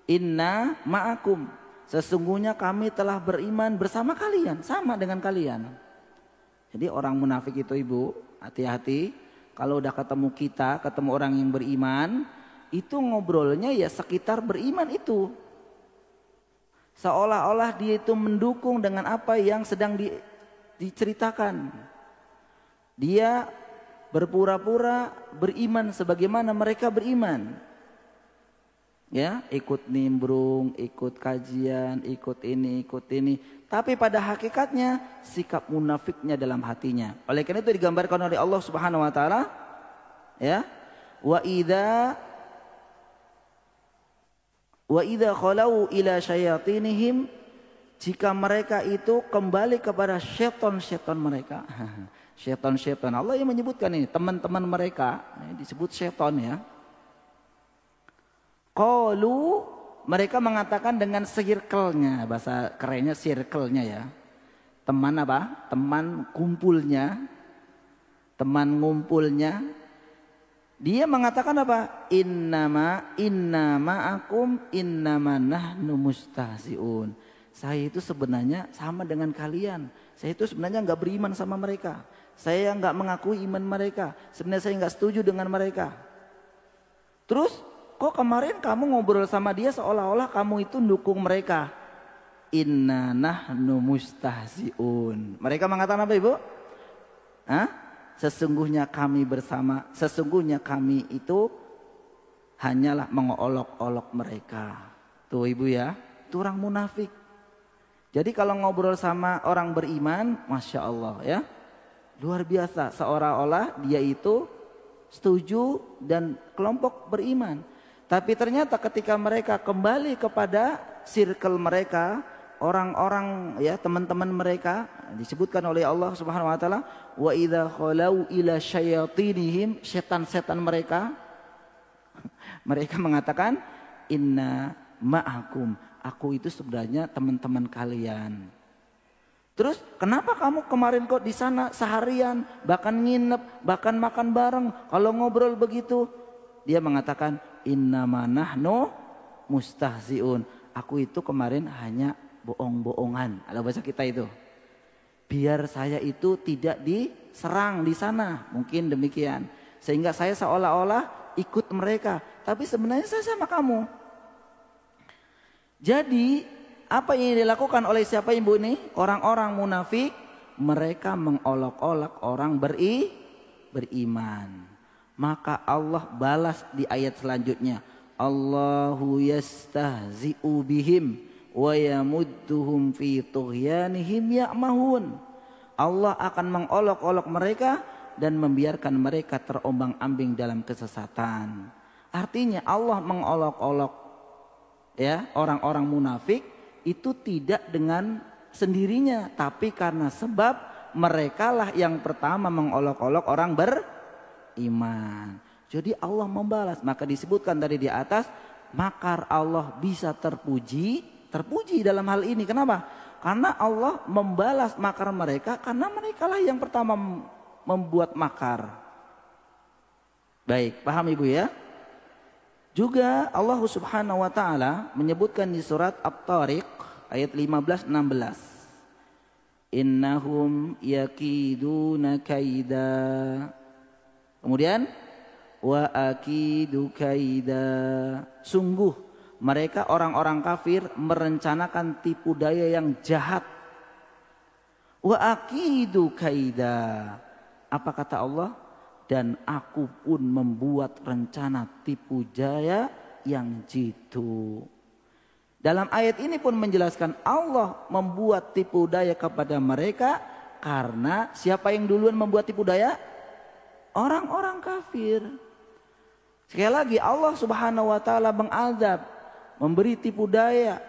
Inna ma'akum. Sesungguhnya kami telah beriman bersama kalian, sama dengan kalian. Jadi orang munafik itu ibu, hati-hati. Kalau udah ketemu orang yang beriman, itu ngobrolnya ya sekitar beriman itu. Seolah-olah dia itu mendukung dengan apa yang sedang diceritakan. Dia berpura-pura beriman sebagaimana mereka beriman. Ya, ikut nimbrung, ikut kajian, ikut ini. Tapi pada hakikatnya sikap munafiknya dalam hatinya. Oleh karena itu digambarkan oleh Allah Subhanahu wa taala, ya. Wa idza khalau ila syayatinihim, jika mereka itu kembali kepada syaitan mereka. Syaitan Allah yang menyebutkan ini, teman-teman mereka disebut syaitan ya. Qalu, mereka mengatakan dengan circle-nya, bahasa kerennya circle-nya ya. Teman apa? Teman ngumpulnya. Dia mengatakan apa? Innama akum innama nahnu mustahzi'un. Saya itu sebenarnya sama dengan kalian. Saya itu sebenarnya enggak beriman sama mereka. Saya enggak mengakui iman mereka. Sebenarnya saya enggak setuju dengan mereka. Terus kok kemarin kamu ngobrol sama dia seolah-olah kamu itu dukung mereka. Inna nahnu mustahzi'un. Mereka mengatakan apa ibu? Sesungguhnya kami itu hanyalah mengolok-olok mereka. Tuh ibu ya, itu orang munafik. Jadi kalau ngobrol sama orang beriman, Masya Allah ya, luar biasa. Seolah-olah dia itu setuju dan kelompok beriman. Tapi ternyata ketika mereka kembali kepada circle mereka, orang-orang ya teman-teman mereka, disebutkan oleh Allah Subhanahu wa taala, wa idza khalau ila syayatinihim, setan-setan mereka mengatakan inna ma'akum, aku itu sebenarnya teman-teman kalian. Terus kenapa kamu kemarin kok di sana seharian, bahkan nginep, bahkan makan bareng, kalau ngobrol begitu? Dia mengatakan innama nahnu mustahzi'un. Aku itu kemarin hanya bohong-bohongan. Ada bahasa kita itu. Biar saya itu tidak diserang di sana. Mungkin demikian. Sehingga saya seolah-olah ikut mereka. Tapi sebenarnya saya sama kamu. Jadi apa yang dilakukan oleh siapa ibu ini? Orang-orang munafik. Mereka mengolok-olok orang beriman. Maka Allah balas di ayat selanjutnya. Allahu yastahzi'u bihim wa yamudduhum fi tughyanihim ya'mahun. Allah akan mengolok-olok mereka dan membiarkan mereka terombang-ambing dalam kesesatan. Artinya Allah mengolok-olok ya orang-orang munafik itu tidak dengan sendirinya, tapi karena sebab merekalah yang pertama mengolok-olok orang beriman. Jadi Allah membalas. Maka disebutkan tadi di atas, makar Allah bisa terpuji dalam hal ini. Kenapa? Karena Allah membalas makar mereka karena merekalah yang pertama membuat makar. Baik, paham Ibu ya? Juga Allah Subhanahu wa taala menyebutkan di surat At-Tariq ayat 15-16. Innahum yakiduna kaida. Kemudian wa akidu kaida. Sungguh mereka orang-orang kafir merencanakan tipu daya yang jahat. Wa akidu kaida. Apa kata Allah? Dan aku pun membuat rencana tipu daya yang jitu. Dalam ayat ini pun menjelaskan Allah membuat tipu daya kepada mereka karena siapa yang duluan membuat tipu daya? Orang-orang kafir. Sekali lagi Allah Subhanahu wa taala mengazab, memberi tipu daya,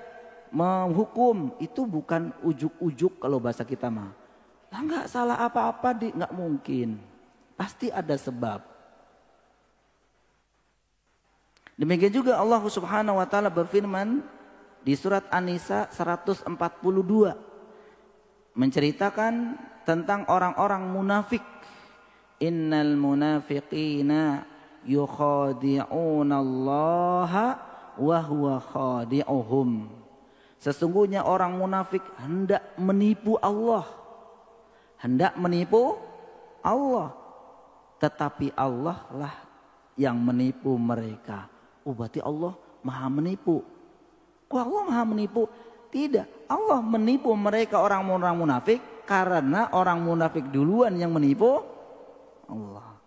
menghukum, itu bukan ujuk-ujuk kalau bahasa kita mah. Lah enggak salah apa-apa, enggak mungkin. Pasti ada sebab. Demikian juga Allah Subhanahu wa taala berfirman di surat An-Nisa 142 menceritakan tentang orang-orang munafik. Innal munafiqina yukhadi'una Allaha wa huwa khadi'uhum. Sesungguhnya orang munafik hendak menipu Allah. Hendak menipu Allah. Tetapi Allah lah yang menipu mereka. Oh, berarti Allah maha menipu. Kok Allah maha menipu? Tidak. Allah menipu mereka orang-orang munafik karena orang munafik duluan yang menipu Allah.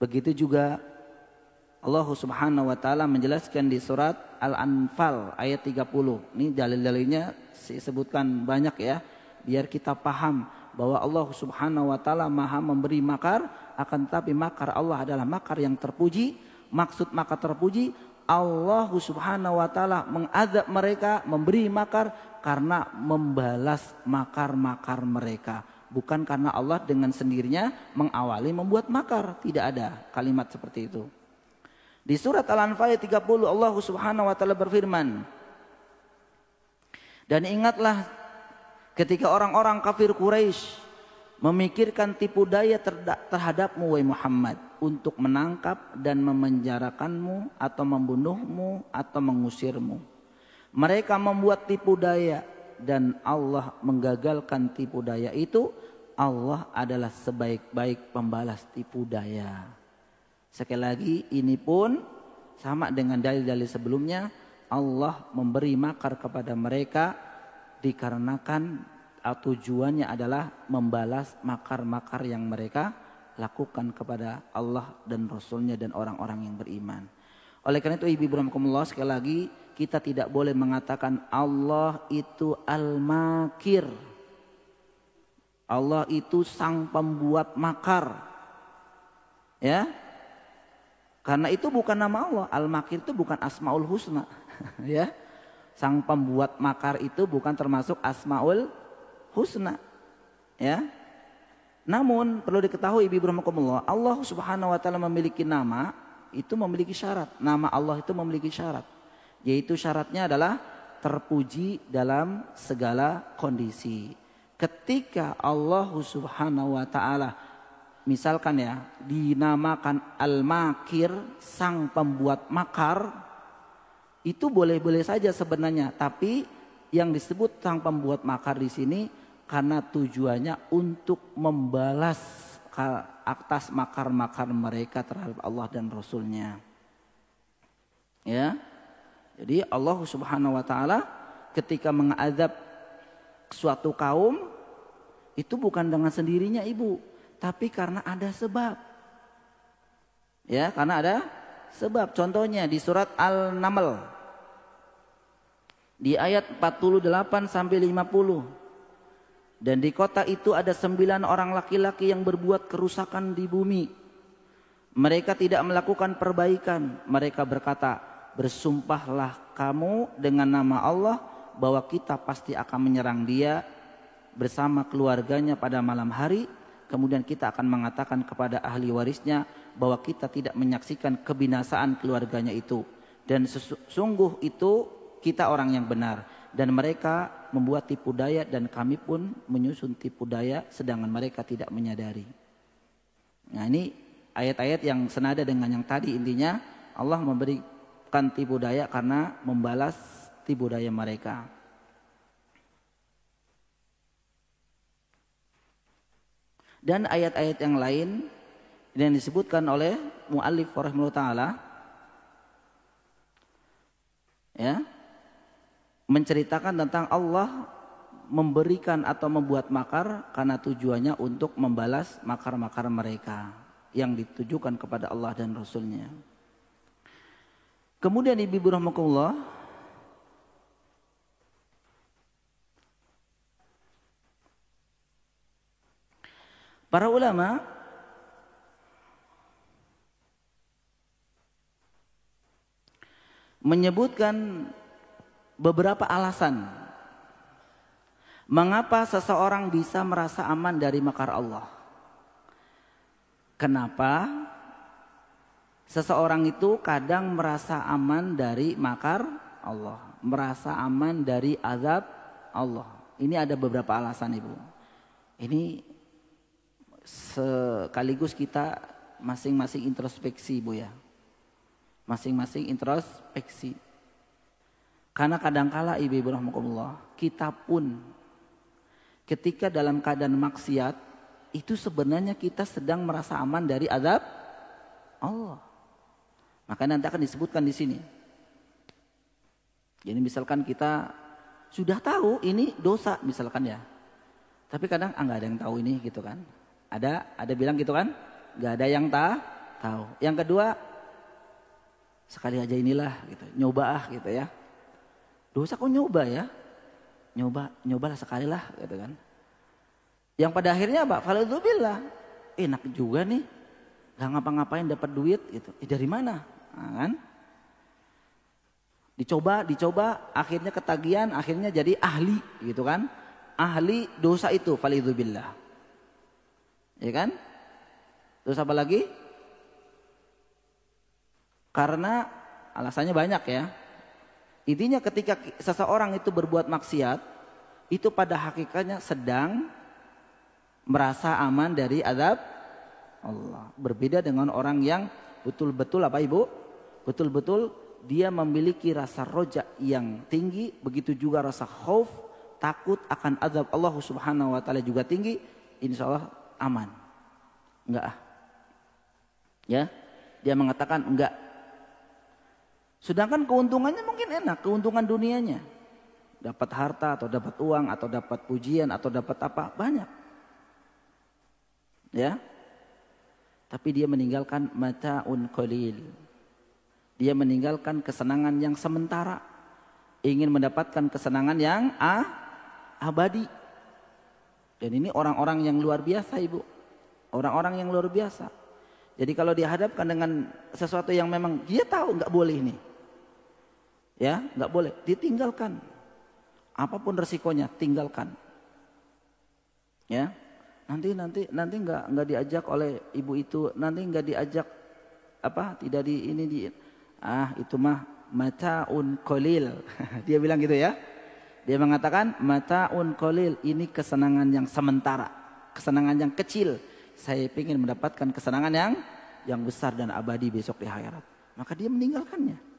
Begitu juga Allah Subhanahu wa taala menjelaskan di surat Al-Anfal ayat 30. Ini dalil-dalilnya disebutkan banyak ya, biar kita paham bahwa Allah Subhanahu wa taala maha memberi makar, akan tetapi makar Allah adalah makar yang terpuji. Maksud makar terpuji, Allah Subhanahu wa taala mengazab mereka, memberi makar karena membalas makar-makar mereka. Bukan karena Allah dengan sendirinya mengawali membuat makar, tidak ada kalimat seperti itu. Di surat Al-Anfal ayat 30 Allah Subhanahu wa taala berfirman, dan ingatlah ketika orang-orang kafir Quraisy memikirkan tipu daya terhadapmu wahai Muhammad untuk menangkap dan memenjarakanmu atau membunuhmu atau mengusirmu. Mereka membuat tipu daya dan Allah menggagalkan tipu daya itu. Allah adalah sebaik-baik pembalas tipu daya. Sekali lagi ini pun sama dengan dalil-dalil sebelumnya. Allah memberi makar kepada mereka dikarenakan tujuannya adalah membalas makar-makar yang mereka lakukan kepada Allah dan Rasulnya dan orang-orang yang beriman. Oleh karena itu Ibu Rahmatullah, sekali lagi kita tidak boleh mengatakan Allah itu al-makir. Allah itu sang pembuat makar. Ya. Karena itu bukan nama Allah. Al-makir itu bukan asmaul husna. Ya. Sang pembuat makar itu bukan termasuk asmaul husna. Ya. Namun perlu diketahui Ibu Rahmatullah, Allah Subhanahu wa taala memiliki nama, itu memiliki syarat. Nama Allah itu memiliki syarat. Yaitu syaratnya adalah terpuji dalam segala kondisi. Ketika Allah Subhanahu wa taala misalkan ya dinamakan Al-Makir, sang pembuat makar, itu boleh-boleh saja sebenarnya, tapi yang disebut sang pembuat makar di sini karena tujuannya untuk membalas atas makar-makar mereka terhadap Allah dan Rasulnya. Ya, jadi Allah Subhanahu wa taala ketika mengazab suatu kaum itu bukan dengan sendirinya Ibu, tapi karena ada sebab. Ya, karena ada sebab. Contohnya di surat Al-Naml di ayat 48 sampai 50. Dan di kota itu ada 9 orang laki-laki yang berbuat kerusakan di bumi. Mereka tidak melakukan perbaikan. Mereka berkata, bersumpahlah kamu dengan nama Allah bahwa kita pasti akan menyerang dia bersama keluarganya pada malam hari. Kemudian kita akan mengatakan kepada ahli warisnya bahwa kita tidak menyaksikan kebinasaan keluarganya itu. Dan sesungguh itu kita orang yang benar. Dan mereka membuat tipu daya dan kami pun menyusun tipu daya sedangkan mereka tidak menyadari. Nah ini ayat-ayat yang senada dengan yang tadi, intinya Allah memberikan tipu daya karena membalas tipu daya mereka. Dan ayat-ayat yang lain yang disebutkan oleh mu'allif rahimahullah ta'ala ya, menceritakan tentang Allah memberikan atau membuat makar karena tujuannya untuk membalas makar-makar mereka yang ditujukan kepada Allah dan Rasulnya. Kemudian ibu rahmatullah, para ulama menyebutkan beberapa alasan mengapa seseorang bisa merasa aman dari makar Allah. Kenapa seseorang itu kadang merasa aman dari makar Allah, merasa aman dari azab Allah. Ini ada beberapa alasan Ibu. Ini sekaligus kita masing-masing introspeksi Bu ya. Masing-masing introspeksi. Karena kadangkala ibu rahmatullah, kita pun ketika dalam keadaan maksiat itu sebenarnya kita sedang merasa aman dari azab Allah. Maka nanti akan disebutkan di sini. Jadi misalkan kita sudah tahu ini dosa misalkan ya. Tapi kadang nggak ada yang tahu ini gitu kan. Ada bilang gitu kan? Nggak ada yang tahu. Yang kedua, sekali aja inilah gitu, nyoba gitu ya. Dosa kok nyoba ya? Nyobalah sekali lah gitu kan. Yang pada akhirnya apa? Faludzubillah. Enak juga nih. Gak ngapa-ngapain dapat duit gitu. Dari mana? Nah, kan? Dicoba, akhirnya ketagihan, akhirnya jadi ahli gitu kan. Ahli dosa itu, faludzubillah. Ya kan? Terus apa lagi? Karena alasannya banyak ya. Intinya ketika seseorang itu berbuat maksiat, itu pada hakikatnya sedang merasa aman dari azab Allah. Berbeda dengan orang yang betul-betul apa Ibu? Betul-betul dia memiliki rasa roja yang tinggi, begitu juga rasa khauf, takut akan azab Allah Subhanahu wa taala juga tinggi, insya Allah aman. Enggak. Ya. Dia mengatakan enggak. Sedangkan keuntungannya mungkin enak, keuntungan dunianya. Dapat harta atau dapat uang atau dapat pujian atau dapat apa, banyak. Ya. Tapi dia meninggalkan mata'un qalil. Dia meninggalkan kesenangan yang sementara. Ingin mendapatkan kesenangan yang abadi. Dan ini orang-orang yang luar biasa Ibu. Orang-orang yang luar biasa. Jadi kalau dihadapkan dengan sesuatu yang memang dia tahu nggak boleh nih. Ya, nggak boleh, ditinggalkan. Apapun resikonya, tinggalkan. Ya, nanti nggak diajak oleh ibu itu, nanti nggak diajak apa, tidak di ini di, itu mah mata'un qalil. Dia bilang gitu ya. Dia mengatakan mata'un qalil, ini kesenangan yang sementara, kesenangan yang kecil. Saya ingin mendapatkan kesenangan yang besar dan abadi besok di akhirat. Maka dia meninggalkannya.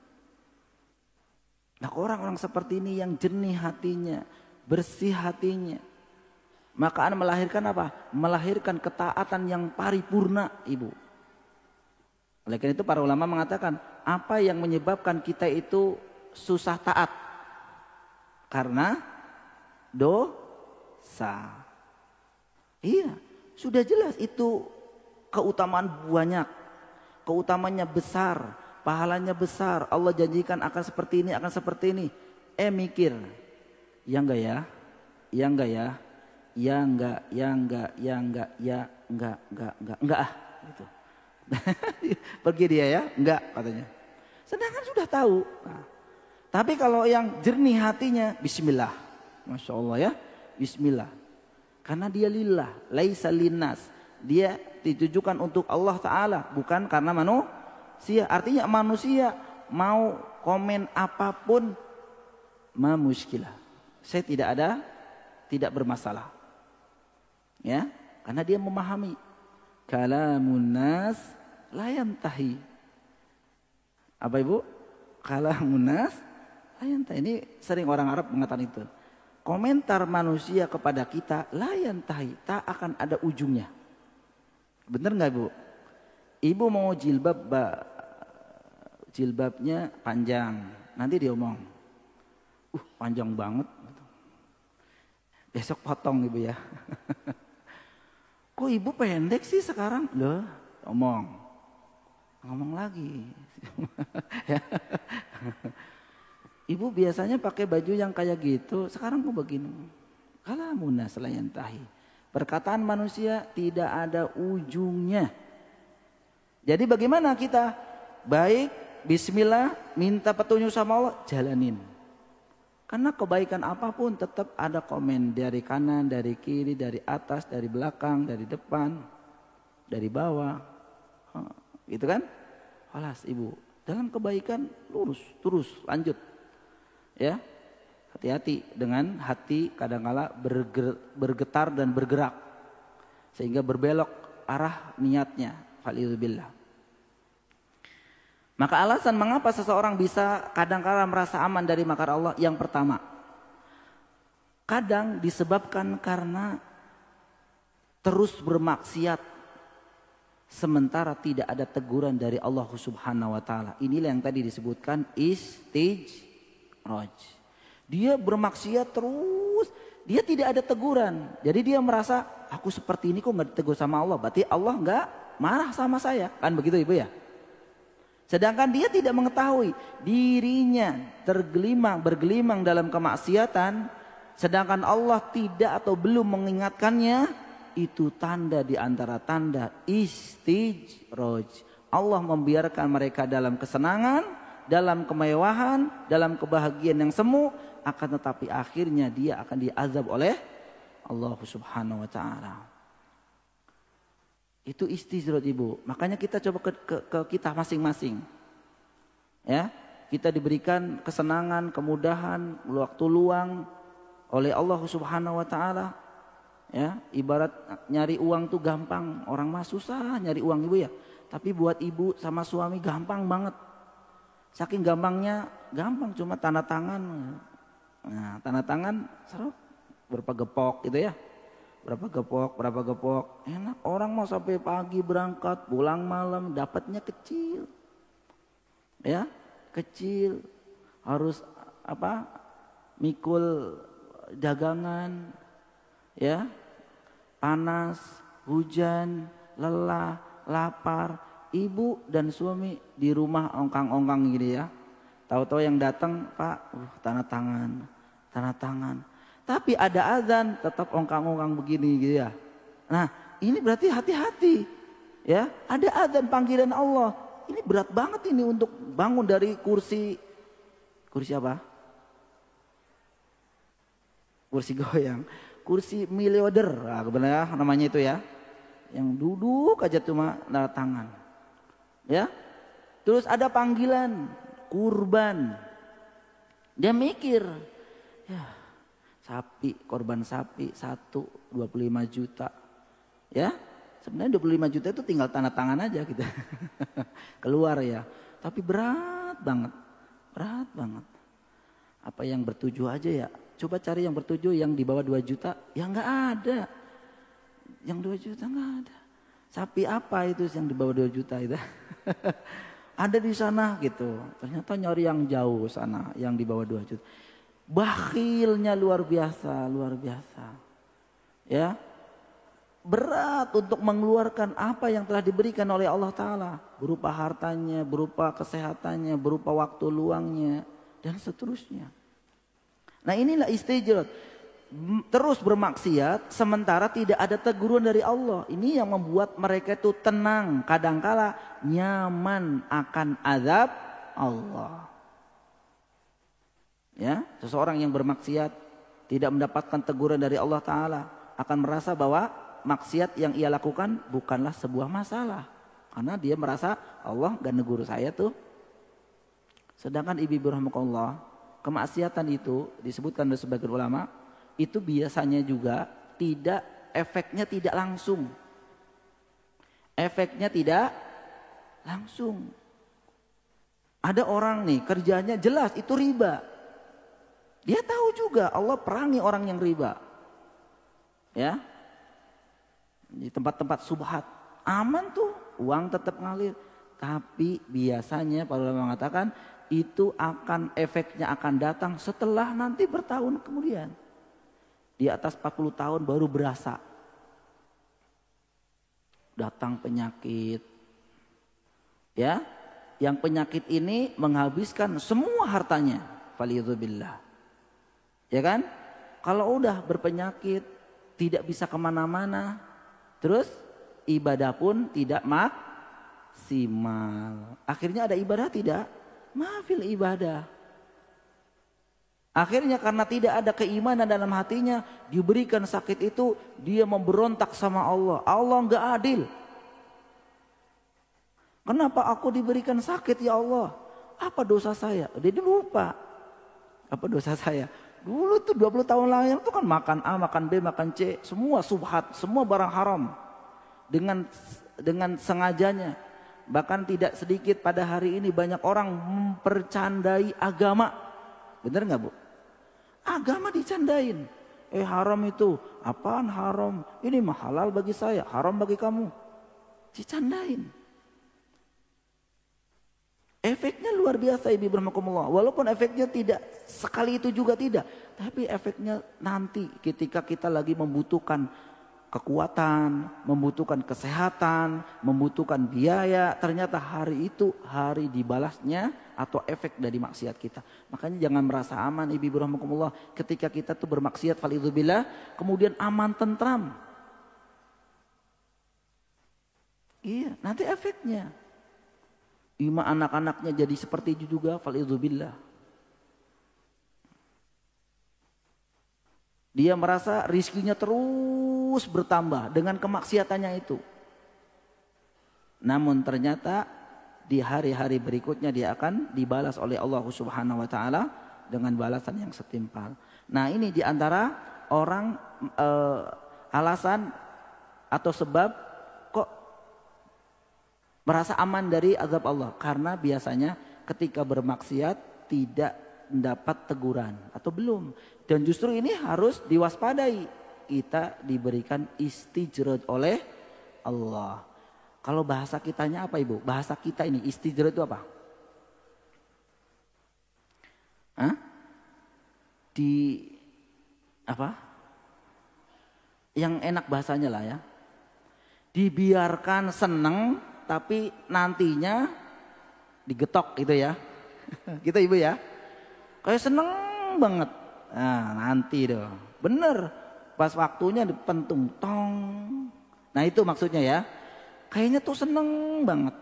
Nah orang-orang seperti ini yang jernih hatinya, bersih hatinya, maka akan melahirkan apa? Melahirkan ketaatan yang paripurna Ibu. Oleh karena itu para ulama mengatakan, apa yang menyebabkan kita itu susah taat? Karena dosa. Iya, sudah jelas itu keutamaan banyak, keutamanya besar. Pahalanya besar, Allah janjikan akan seperti ini, akan seperti ini. Mikir, ya enggak ya, ya enggak ya, ya enggak, ya enggak, ya enggak, ya enggak gitu. Pergi dia ya, enggak katanya. Sedangkan sudah tahu. Nah, tapi kalau yang jernih hatinya, bismillah, masya Allah ya, bismillah. Karena dia lillah, laisa linnas. Dia ditujukan untuk Allah Ta'ala, bukan karena manusia. Artinya manusia mau komen apapun ma muskilah. Saya tidak bermasalah. Ya, karena dia memahami kalamun nas la yantahi. Apa Ibu? Kalamun nas la yantahi. Ini sering orang Arab mengatakan itu. Komentar manusia kepada kita la yantahi, tak akan ada ujungnya. Benar nggak Bu? Ibu mau jilbabnya panjang, nanti dia omong, panjang banget. Besok potong Ibu ya. Kok Ibu pendek sih sekarang? Loh, ngomong lagi. Ibu biasanya pakai baju yang kayak gitu, sekarang kok begini. Kalamun nas la yantahi. Perkataan manusia tidak ada ujungnya. Jadi bagaimana kita? Baik, bismillah, minta petunjuk sama Allah, jalanin. Karena kebaikan apapun tetap ada komen dari kanan, dari kiri, dari atas, dari belakang, dari depan, dari bawah. Gitu kan? Alas Ibu, dalam kebaikan lurus, terus, lanjut. Ya, hati-hati dengan hati kadang-kala bergetar dan bergerak sehingga berbelok arah niatnya. Falilbillah. Maka alasan mengapa seseorang bisa kadang-kala merasa aman dari makar Allah, yang pertama, kadang disebabkan karena terus bermaksiat sementara tidak ada teguran dari Allah Subhanahu wa taala. Inilah yang tadi disebutkan istijraj. Dia bermaksiat terus, dia tidak ada teguran. Jadi dia merasa, aku seperti ini kok nggak ditegur sama Allah, berarti Allah nggak marah sama saya. Kan begitu Ibu ya? Sedangkan dia tidak mengetahui dirinya bergelimang dalam kemaksiatan, sedangkan Allah tidak atau belum mengingatkannya, itu tanda di antara tanda istijraj. Allah membiarkan mereka dalam kesenangan, dalam kemewahan, dalam kebahagiaan yang semu, akan tetapi akhirnya dia akan diazab oleh Allah Subhanahu wa taala. Itu istijraj Ibu. Makanya kita coba ke kita masing-masing. Ya, kita diberikan kesenangan, kemudahan, waktu luang oleh Allah Subhanahu wa taala. Ya, ibarat nyari uang tuh gampang, orang mah susah nyari uang Ibu ya. Tapi buat Ibu sama suami gampang banget. Saking gampangnya, gampang cuma tanda tangan. Nah, tanda tangan serap berapa gepok gitu ya. Berapa gepok, enak. Orang mau sampai pagi berangkat, pulang malam, dapatnya kecil. Ya, kecil. Harus mikul dagangan, ya, panas, hujan, lelah, lapar. Ibu dan suami di rumah ongkang-ongkang gitu ya. Tahu-tahu yang datang, Pak, tanda tangan. Tapi ada azan tetap ongkang-ongkang begini gitu ya. Nah, ini berarti hati-hati. Ya, ada azan panggilan Allah. Ini berat banget ini untuk bangun dari kursi apa? Kursi goyang. Kursi miliarder. Nah, benar namanya itu ya. Yang duduk aja cuma tanda tangan. Ya. Terus ada panggilan kurban. Dia mikir, ya, korban sapi 25 juta. Ya, sebenarnya 25 juta itu tinggal tanda tangan aja gitu. Keluar ya. Tapi berat banget. Apa yang bertujuh aja ya. Coba cari yang bertujuh yang di bawah 2 juta. Ya nggak ada. Yang 2 juta nggak ada. Sapi apa itu yang di bawah 2 juta itu? Ada di sana gitu. Ternyata nyari yang jauh sana, yang di bawah 2 juta. Bakhilnya luar biasa. Ya. Berat untuk mengeluarkan apa yang telah diberikan oleh Allah Ta'ala. Berupa hartanya, berupa kesehatannya, berupa waktu luangnya, dan seterusnya. Nah inilah istijraj. Terus bermaksiat sementara tidak ada teguran dari Allah. Ini yang membuat mereka itu tenang, kadangkala nyaman akan azab Allah. Ya, seseorang yang bermaksiat tidak mendapatkan teguran dari Allah Ta'ala akan merasa bahwa maksiat yang ia lakukan bukanlah sebuah masalah. Karena dia merasa Allah gak negur saya tuh. Sedangkan ibu-ibu rahimakumullah, kemaksiatan itu disebutkan oleh sebagian ulama, itu biasanya juga efeknya tidak langsung. Efeknya tidak langsung. Ada orang nih kerjanya jelas itu riba. Dia tahu juga Allah perangi orang yang riba. Ya. Di tempat-tempat subhat aman tuh, uang tetap ngalir. Tapi biasanya para ulama mengatakan itu efeknya akan datang setelah nanti bertahun kemudian. Di atas 40 tahun baru berasa. Datang penyakit. Ya, yang penyakit ini menghabiskan semua hartanya. Faliyadzubillah. Ya kan? Kalau udah berpenyakit, tidak bisa kemana-mana, terus ibadah pun tidak maksimal. Akhirnya ada ibadah tidak? Mahfil ibadah. Akhirnya karena tidak ada keimanan dalam hatinya, diberikan sakit itu, dia memberontak sama Allah. Allah enggak adil. Kenapa aku diberikan sakit ya Allah? Apa dosa saya? Dia lupa. Apa dosa saya? Dulu tuh 20 tahun lalu itu kan makan A, makan B, makan C. Semua subhat, semua barang haram. Dengan sengajanya. Bahkan tidak sedikit pada hari ini banyak orang mempercandai agama. Benar nggak Bu? Agama dicandain. Haram itu. Apaan haram? Ini mah halal bagi saya, haram bagi kamu. Dicandain. Efeknya luar biasa ibu rahimakumullah. Walaupun efeknya tidak sekali itu juga tidak, tapi efeknya nanti ketika kita lagi membutuhkan kekuatan, membutuhkan kesehatan, membutuhkan biaya, ternyata hari itu hari dibalasnya atau efek dari maksiat kita. Makanya jangan merasa aman ibu rahimakumullah ketika kita tuh bermaksiat falidzubillah, kemudian aman tentram. Iya, nanti efeknya. Anak-anaknya jadi seperti itu juga, falidzubillah. Dia merasa rizkinya terus bertambah dengan kemaksiatannya itu. Namun ternyata di hari-hari berikutnya dia akan dibalas oleh Allah Subhanahu wa taala dengan balasan yang setimpal. Nah, ini diantara orang alasan atau sebab merasa aman dari azab Allah, karena biasanya ketika bermaksiat tidak mendapat teguran atau belum, dan justru ini harus diwaspadai. Kita diberikan istijrad oleh Allah. Kalau bahasa kitanya apa Ibu? Bahasa kita ini istijrad itu apa? Yang enak bahasanya lah ya. Dibiarkan seneng tapi nantinya digetok gitu ya. Gitu Ibu ya. Kayak seneng banget. Nah, nanti dong. Bener. Pas waktunya dipentung tong. Nah, itu maksudnya ya. Kayaknya tuh seneng banget.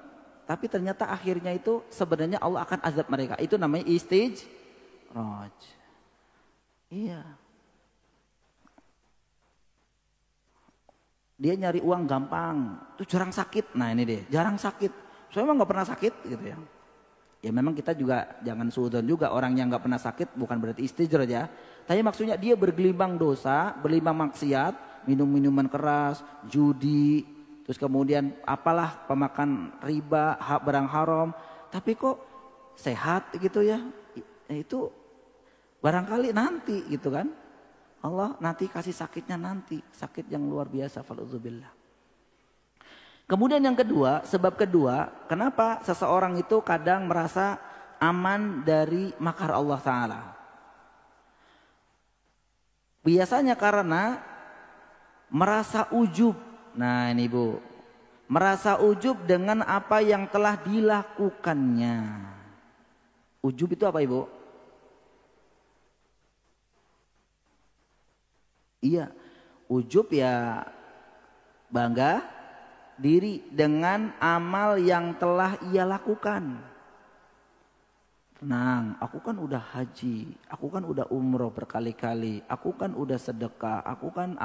Tapi ternyata akhirnya itu sebenarnya Allah akan azab mereka. Itu namanya istijraj. Iya. Dia nyari uang gampang, itu jarang sakit. Nah ini deh, jarang sakit. Saya memang nggak pernah sakit gitu ya. Ya memang kita juga jangan suudzon juga, orang yang nggak pernah sakit bukan berarti istijraj ya. Tapi maksudnya dia bergelimang dosa, bergelimang maksiat, minum minuman keras, judi, terus kemudian apalah pemakan riba, barang haram. Tapi kok sehat gitu ya? Itu barangkali nanti gitu kan. Allah nanti kasih sakitnya nanti. Sakit yang luar biasa. Faludzubillah. Kemudian yang kedua, sebab kedua, kenapa seseorang itu kadang merasa aman dari makar Allah Ta'ala. Biasanya karena merasa ujub. Nah ini Bu. Merasa ujub dengan apa yang telah dilakukannya. Ujub itu apa Ibu? Iya, ujub ya bangga diri dengan amal yang telah ia lakukan. Tenang, aku kan udah haji, aku kan udah umroh berkali-kali, aku kan udah sedekah, aku kan,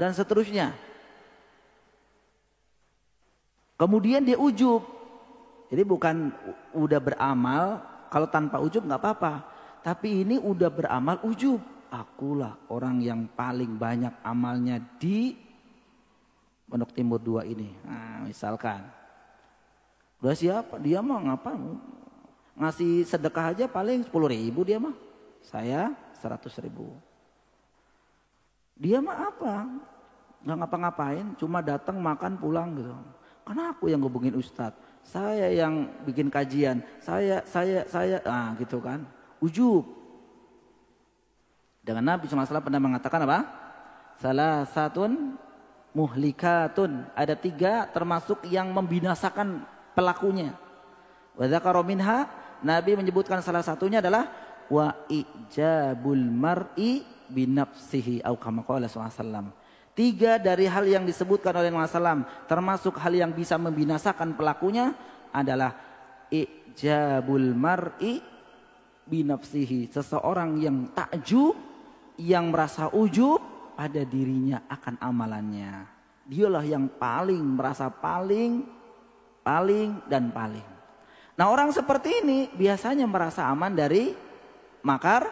dan seterusnya. Kemudian dia ujub, Jadi bukan udah beramal, kalau tanpa ujub nggak apa-apa. Tapi ini udah beramal ujub. Akulah orang yang paling banyak amalnya di Pondok Timur 2 ini. Nah, misalkan. Udah siapa? Dia mah ngapa? Ngasih sedekah aja paling 10.000 dia mah. Saya 100.000. Dia mah apa? Nggak ngapa-ngapain, cuma datang makan pulang gitu. Karena aku yang hubungin Ustadz, saya yang bikin kajian, saya, gitu kan. Ujub. Dengan Nabi SAW pernah mengatakan apa? Salah satun muhlikatun. Ada 3 termasuk yang membinasakan pelakunya. Wa dzakara minha, Nabi menyebutkan salah satunya adalah wa ijabul mar'i binafsihi au kama qala sallallahu. 3 dari hal yang disebutkan oleh Rasulullah SAW termasuk hal yang bisa membinasakan pelakunya adalah ijabul mar'i binafsihi, seseorang yang takjub, yang merasa ujub pada dirinya akan amalannya. Dialah yang paling merasa paling dan paling. Nah, orang seperti ini biasanya merasa aman dari makar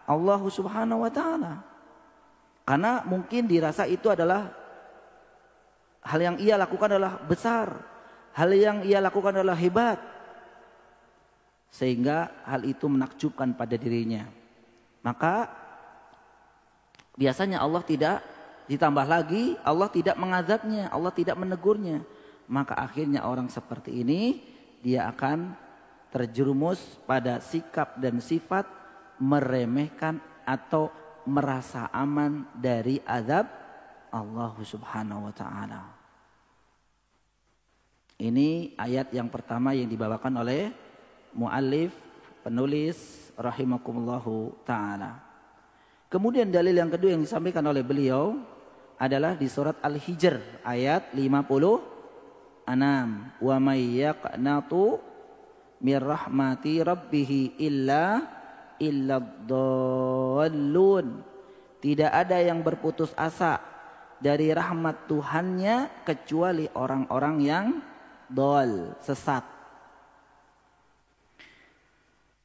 Allah Subhanahu wa taala. Karena mungkin dirasa itu adalah hal yang ia lakukan adalah besar, hal yang ia lakukan adalah hebat, sehingga hal itu menakjubkan pada dirinya. Maka biasanya Allah tidak ditambah lagi, Allah tidak mengazabnya, Allah tidak menegurnya. Maka akhirnya orang seperti ini dia akan terjerumus pada sikap dan sifat meremehkan atau merasa aman dari azab Allah Subhanahu wa taala. Ini ayat yang pertama yang dibawakan oleh muallif penulis rahimakumullahu taala. Kemudian dalil yang kedua yang disampaikan oleh beliau adalah di surat Al-Hijr ayat 56. Wa may yaqnatu mir rahmati rabbih illa dhallun. Tidak ada yang berputus asa dari rahmat Tuhannya kecuali orang-orang yang dhal, sesat.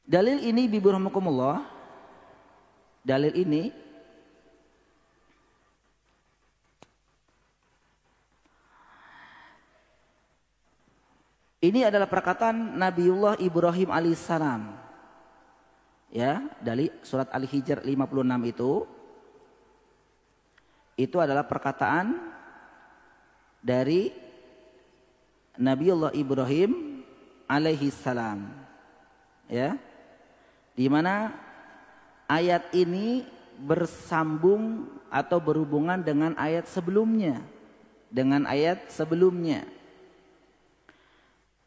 Dalil ini bibirahmukumullah, dalil ini adalah perkataan Nabiullah Ibrahim alaihissalam. Ya, dari surat Al-Hijr 56 itu adalah perkataan dari Nabiullah Ibrahim alaihissalam. Ya. Di mana ayat ini bersambung atau berhubungan dengan ayat sebelumnya.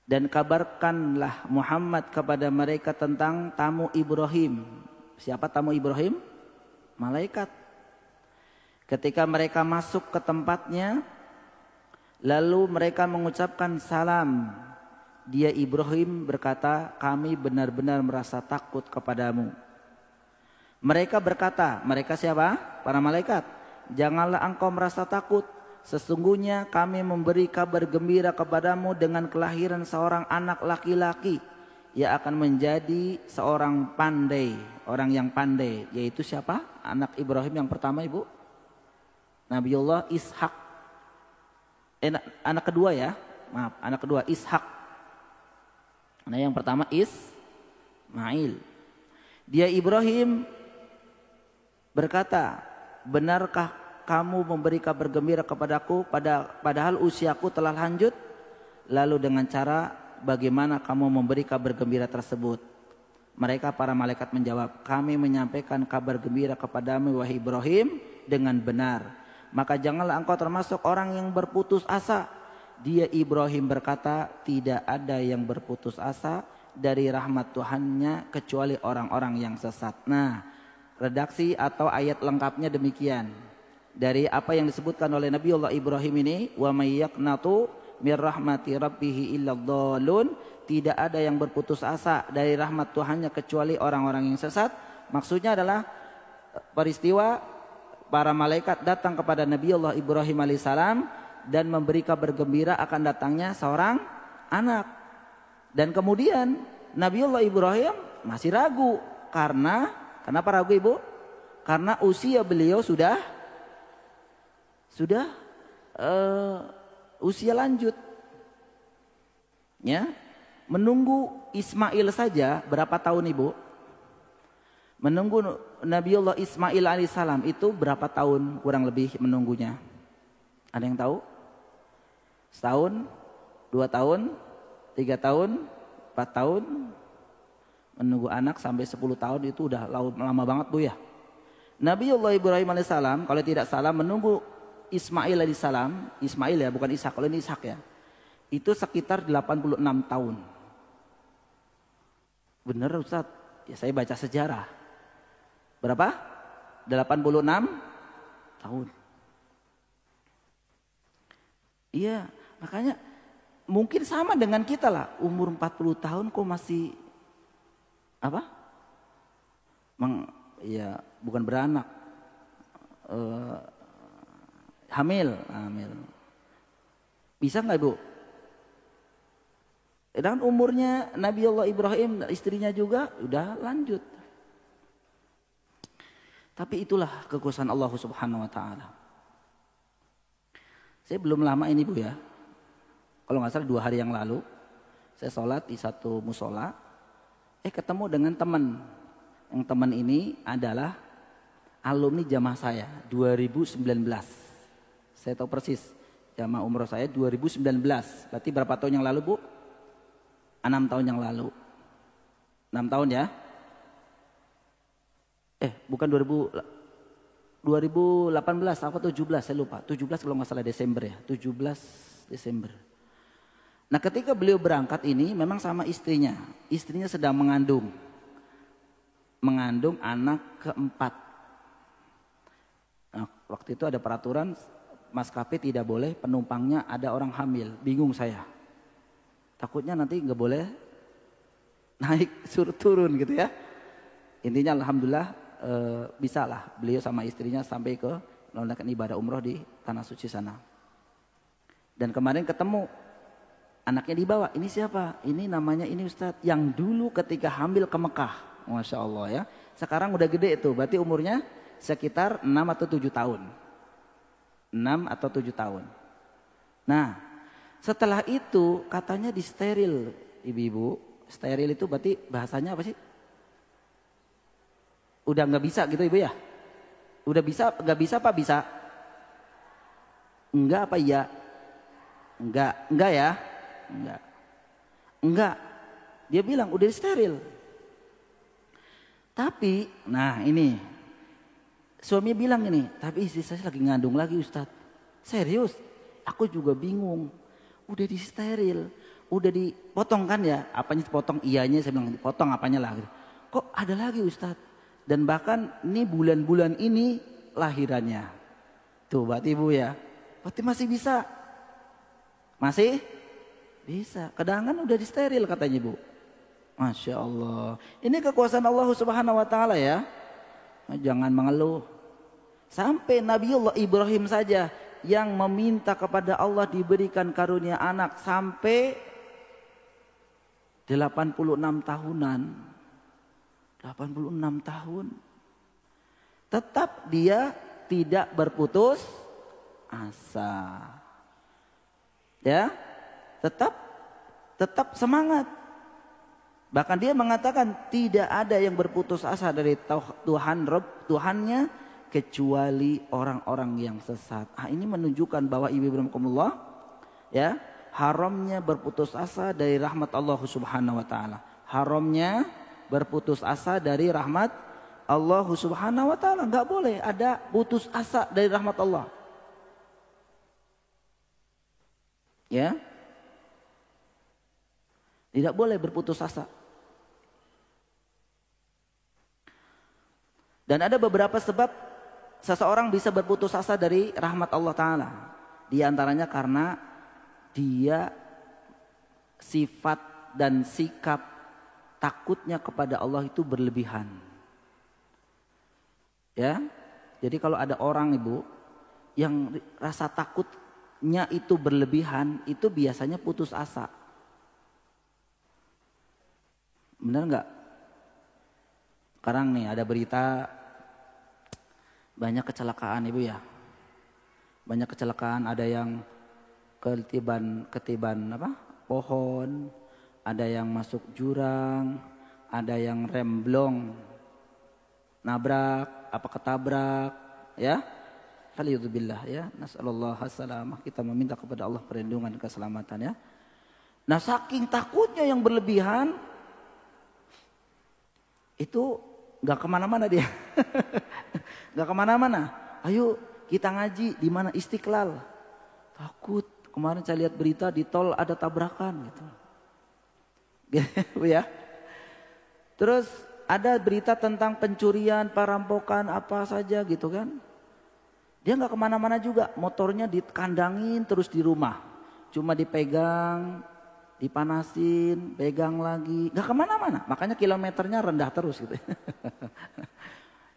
Dan kabarkanlah Muhammad kepada mereka tentang tamu Ibrahim. Siapa tamu Ibrahim? Malaikat. Ketika mereka masuk ke tempatnya, lalu mereka mengucapkan salam. Dia Ibrahim berkata, kami benar-benar merasa takut kepadamu. Mereka berkata, mereka siapa? Para malaikat. Janganlah engkau merasa takut. Sesungguhnya kami memberi kabar gembira kepadamu dengan kelahiran seorang anak laki-laki yang akan menjadi seorang pandai, orang yang pandai. Yaitu siapa? Anak Ibrahim yang pertama, Ibu? Nabiullah Ishak. Anak kedua ya, maaf, anak kedua Ishak. Nah yang pertama Ismail. Dia Ibrahim berkata, benarkah kamu memberi kabar gembira kepadaku padahal usiaku telah lanjut? Lalu dengan cara bagaimana kamu memberi kabar gembira tersebut? Mereka para malaikat menjawab, kami menyampaikan kabar gembira kepadamu wahai Ibrahim dengan benar. Maka janganlah engkau termasuk orang yang berputus asa. Dia Ibrahim berkata, tidak ada yang berputus asa dari rahmat Tuhannya kecuali orang-orang yang sesat. Nah, redaksi atau ayat lengkapnya demikian. Dari apa yang disebutkan oleh Nabiullah Ibrahim ini, wa may yaqnatu mir rahmati rabbih illa dhallun, tidak ada yang berputus asa dari rahmat Tuhannya kecuali orang-orang yang sesat. Maksudnya adalah peristiwa para malaikat datang kepada Nabiullah Ibrahim alaihissalam dan memberi kabar gembira akan datangnya seorang anak. Dan kemudian Nabiullah Ibrahim masih ragu. Kenapa ragu Ibu? Karena usia beliau sudah usia lanjut. Ya, menunggu Ismail saja berapa tahun Ibu? Menunggu Nabiullah Ismail alaihissalam itu berapa tahun kurang lebih menunggunya? Ada yang tahu? Setahun, 2 tahun, 3 tahun, 4 tahun. Menunggu anak sampai 10 tahun itu udah lama banget Bu ya. Nabiullah Ibrahim alaihissalam kalau tidak salah menunggu Ismail alaihissalam, Ismail ya bukan Ishak, kalau ini Ishak ya. Itu sekitar 86 tahun. Bener Ustaz? Ya saya baca sejarah. Berapa? 86 tahun. Iya, makanya mungkin sama dengan kita lah. Umur 40 tahun kok masih apa? Ya bukan beranak. Hamil. Bisa nggak Ibu? Dan umurnya Nabiullah Ibrahim istrinya juga udah lanjut. Tapi itulah kekuasaan Allah Subhanahu wa taala. Saya belum lama ini Bu ya. Kalau nggak salah 2 hari yang lalu saya sholat di satu musola. Ketemu dengan teman. Yang teman ini adalah alumni jamaah saya 2019. Saya tahu persis jamaah umroh saya 2019. Berarti berapa tahun yang lalu Bu? 6 tahun yang lalu. 6 tahun ya. Bukan 2018 apa 17 saya lupa. 17 kalau nggak salah Desember ya. 17 Desember. Nah ketika beliau berangkat ini memang sama istrinya. Istrinya sedang mengandung anak keempat. Nah, waktu itu ada peraturan maskapai tidak boleh penumpangnya ada orang hamil. Bingung saya. Takutnya nanti nggak boleh naik suruh turun gitu ya. Intinya alhamdulillah bisa lah beliau sama istrinya sampai ke melaksanakan ibadah umroh di tanah suci sana. Dan kemarin ketemu anaknya dibawa. Ini siapa? Ini namanya ini Ustadz yang dulu ketika hamil ke Mekah. Masya Allah ya. Sekarang udah gede itu. Berarti umurnya sekitar 6 atau 7 tahun. 6 atau 7 tahun. Nah setelah itu katanya di steril ibu-ibu. Steril itu berarti bahasanya apa sih? Udah nggak bisa gitu Ibu ya? Udah bisa, nggak bisa apa bisa? Enggak apa iya? Enggak ya? Enggak. Dia bilang udah steril. Tapi, nah ini suami bilang ini, tapi istri saya lagi ngandung lagi Ustadz. Serius? Aku juga bingung. Udah di steril, udah dipotong kan ya? Apanya dipotong? Iyanya saya bilang dipotong apanya lah. Kok ada lagi Ustadz? Dan bahkan ini bulan-bulan ini lahirannya. Tuh berarti Ibu ya. Berarti masih bisa. Masih bisa. Kadang kan udah disteril katanya Ibu. Masya Allah. Ini kekuasaan Allah Subhanahu wa taala ya. Jangan mengeluh. Sampai Nabiullah Ibrahim saja yang meminta kepada Allah diberikan karunia anak sampai 86 tahunan. 86 tahun. Tetap dia tidak berputus asa. Ya, tetap semangat. Bahkan dia mengatakan tidak ada yang berputus asa dari Tuhannya kecuali orang-orang yang sesat. Ini menunjukkan bahwa ibu-ibu rahmatullah ya, haramnya berputus asa dari rahmat Allah Subhanahu wa taala. Haramnya berputus asa dari rahmat Allah Subhanahu wa taala. Enggak boleh ada putus asa dari rahmat Allah. Ya. Tidak boleh berputus asa. Dan ada beberapa sebab seseorang bisa berputus asa dari rahmat Allah taala. Di antaranya karena dia sifat dan sikap takutnya kepada Allah itu berlebihan. Ya. Jadi kalau ada orang Ibu yang rasa takutnya itu berlebihan, itu biasanya putus asa. Benar nggak? Sekarang nih ada berita banyak kecelakaan Ibu ya. Banyak kecelakaan, ada yang ketiban pohon, ada yang masuk jurang, ada yang remblong, nabrak, ketabrak, ya. Faliyudzubillah ya. Nasallallahu salamah. Kita meminta kepada Allah perlindungan dan keselamatan ya. Nah, saking takutnya yang berlebihan itu nggak kemana-mana dia. Nggak kemana-mana. Ayo kita ngaji di mana Istiqlal. Takut. Kemarin saya lihat berita di tol ada tabrakan gitu. Ya. Terus ada berita tentang pencurian, perampokan apa saja gitu kan. Dia nggak kemana-mana juga. Motornya dikandangin terus di rumah. Cuma dipegang, dipanasin, pegang lagi, nggak kemana-mana. Makanya kilometernya rendah terus gitu.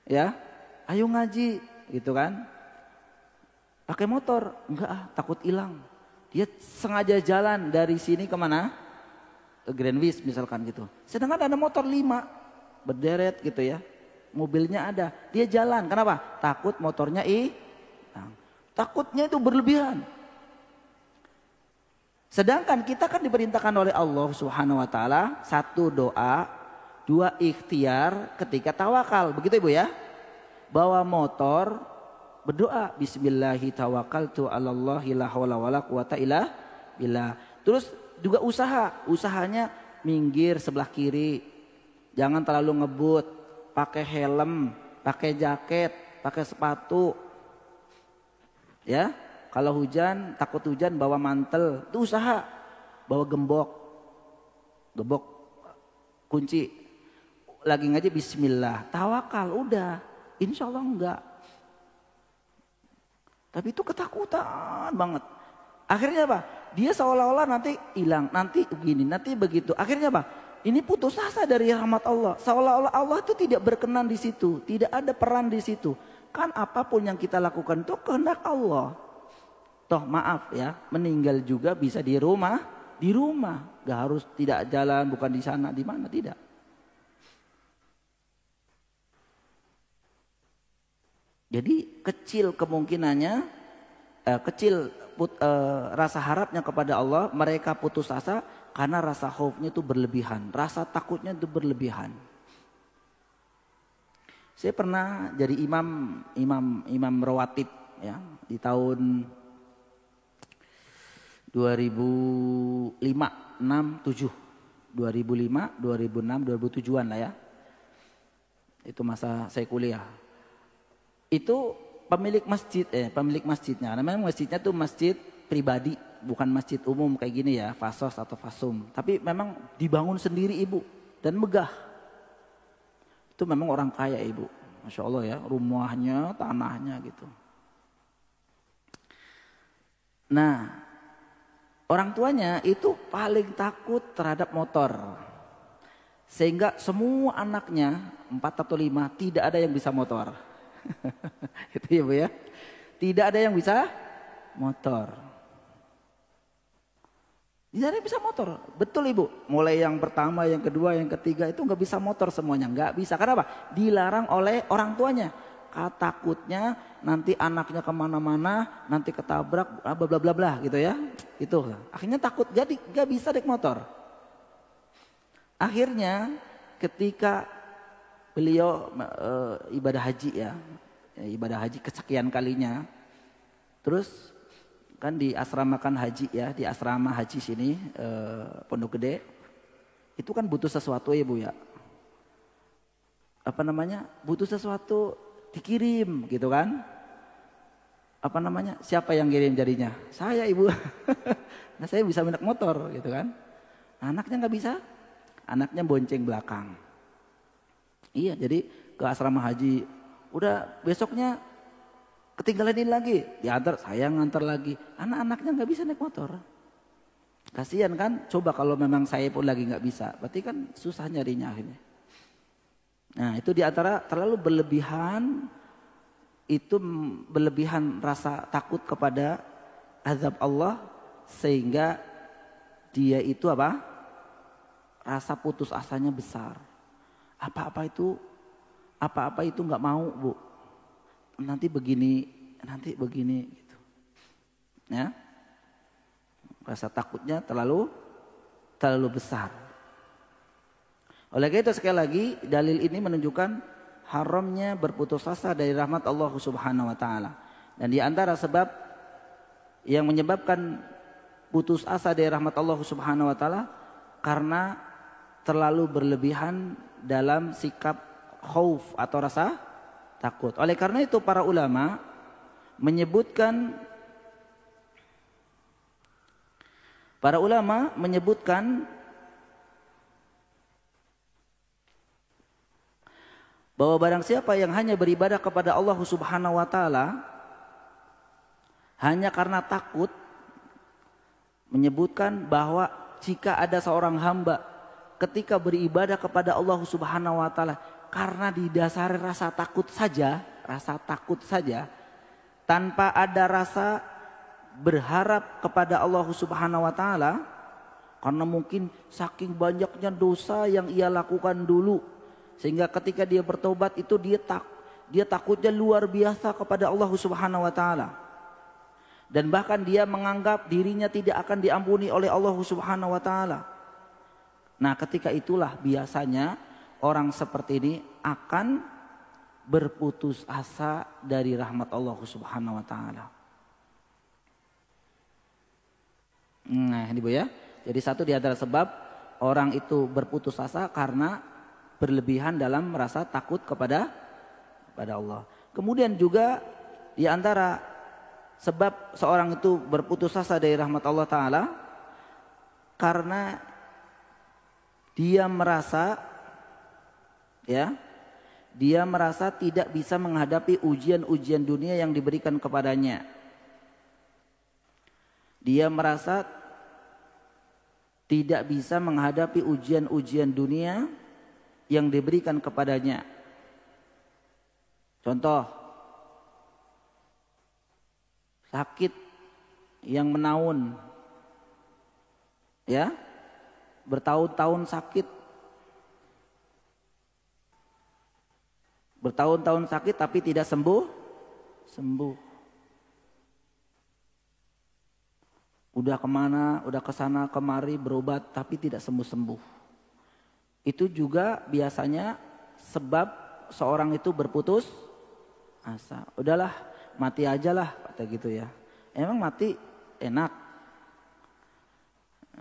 Ya, ayo ngaji gitu kan. Pakai motor, enggak takut hilang. Dia sengaja jalan dari sini kemana? Ke Greenwich misalkan gitu. Sedangkan ada motor 5 berderet gitu ya. Mobilnya ada, dia jalan. Kenapa? Takut motornya hilang. Takutnya itu berlebihan. Sedangkan kita kan diperintahkan oleh Allah Subhanahu wa taala 1 doa, 2 ikhtiar ketika tawakal. Begitu Ibu ya. Bawa motor berdoa bismillahi tawakkaltu 'alallahi la haula wala quwata illa billah. Terus juga usahanya minggir sebelah kiri. Jangan terlalu ngebut, pakai helm, pakai jaket, pakai sepatu. Ya. Kalau hujan, takut hujan bawa mantel, itu usaha. Bawa gembok kunci. Lagi ngaji bismillah, tawakal, udah. Insya Allah enggak. Tapi itu ketakutan banget. Akhirnya apa? Dia seolah-olah nanti hilang, nanti begini, nanti begitu. Akhirnya apa? Ini putus asa dari rahmat Allah. Seolah-olah Allah itu tidak berkenan di situ, tidak ada peran di situ. Kan apapun yang kita lakukan itu kehendak Allah. Toh maaf ya, meninggal juga bisa di rumah, gak harus tidak jalan, bukan di sana, di mana, tidak. Jadi kecil kemungkinannya, rasa harapnya kepada Allah, mereka putus asa karena rasa khaufnya itu berlebihan, rasa takutnya itu berlebihan. Saya pernah jadi imam rawatib ya di tahun 2005, 6, 7. 2005, 2006, 2007-an lah ya. Itu masa saya kuliah. Itu pemilik masjidnya. Namanya masjidnya tuh masjid pribadi, bukan masjid umum kayak gini ya, fasos atau fasum. Tapi memang dibangun sendiri Ibu dan megah. Itu memang orang kaya Ibu. Masya Allah ya, rumahnya, tanahnya gitu. Nah, orang tuanya itu paling takut terhadap motor. Sehingga semua anaknya 4 atau 5 tidak ada yang bisa motor. Itu ya Bu ya. Tidak ada yang bisa motor. Tidak ada yang bisa motor. Betul Ibu. Mulai yang pertama, yang kedua, yang ketiga itu nggak bisa motor semuanya. Nggak bisa. Karena apa? Dilarang oleh orang tuanya. Takutnya nanti anaknya kemana-mana, nanti ketabrak, bla bla bla bla gitu ya. Itu akhirnya takut, jadi gak bisa naik motor. Akhirnya ketika beliau ibadah haji ya, ibadah haji kesekian kalinya, terus kan diasramakan haji ya, di asrama haji sini Pondok Gede, itu kan butuh sesuatu ya Bu ya. Butuh sesuatu dikirim gitu kan. Siapa yang kirim jadinya? Saya Ibu. Nah saya bisa naik motor gitu kan. Anaknya nggak bisa. Anaknya bonceng belakang. Iya, jadi ke asrama haji. Udah besoknya ketinggalan ini lagi. Diantar, saya ngantar lagi. Anak-anaknya nggak bisa naik motor. Kasihan kan? Coba kalau memang saya pun lagi nggak bisa. Berarti kan susah nyarinya akhirnya. Nah itu diantara terlalu berlebihan, itu berlebihan rasa takut kepada azab Allah sehingga dia itu rasa putus asanya besar. Apa-apa itu nggak mau, Bu. Nanti begini gitu. Ya. Rasa takutnya terlalu besar. Oleh karena itu sekali lagi dalil ini menunjukkan haramnya berputus asa dari rahmat Allah Subhanahu wa taala. Dan di antara sebab yang menyebabkan putus asa dari rahmat Allah Subhanahu wa taala karena terlalu berlebihan dalam sikap khauf atau rasa takut. Oleh karena itu para ulama menyebutkan bahwa barang siapa yang hanya beribadah kepada Allah Subhanahu wa taala hanya karena takut, menyebutkan bahwa jika ada seorang hamba ketika beribadah kepada Allah Subhanahu wa taala karena didasari rasa takut saja tanpa ada rasa berharap kepada Allah Subhanahu wa taala, karena mungkin saking banyaknya dosa yang ia lakukan dulu sehingga ketika dia bertobat itu dia takutnya luar biasa kepada Allah Subhanahu wa taala. Dan bahkan dia menganggap dirinya tidak akan diampuni oleh Allah Subhanahu wa taala. Nah, ketika itulah biasanya orang seperti ini akan berputus asa dari rahmat Allah Subhanahu wa taala. Nah, ini Bu ya. Jadi satu di antara sebab orang itu berputus asa karena berlebihan dalam merasa takut kepada Allah. Kemudian juga di antara sebab seorang itu berputus asa dari rahmat Allah taala karena dia merasa tidak bisa menghadapi ujian-ujian dunia yang diberikan kepadanya. Dia merasa tidak bisa menghadapi ujian-ujian dunia yang diberikan kepadanya. Contoh, sakit yang menaun, ya, bertahun-tahun sakit, tapi tidak sembuh. Udah kemana, udah kesana kemari berobat tapi tidak sembuh. Itu juga biasanya sebab seorang itu berputus asa. Udahlah, mati aja lah, kata gitu ya. Emang mati enak.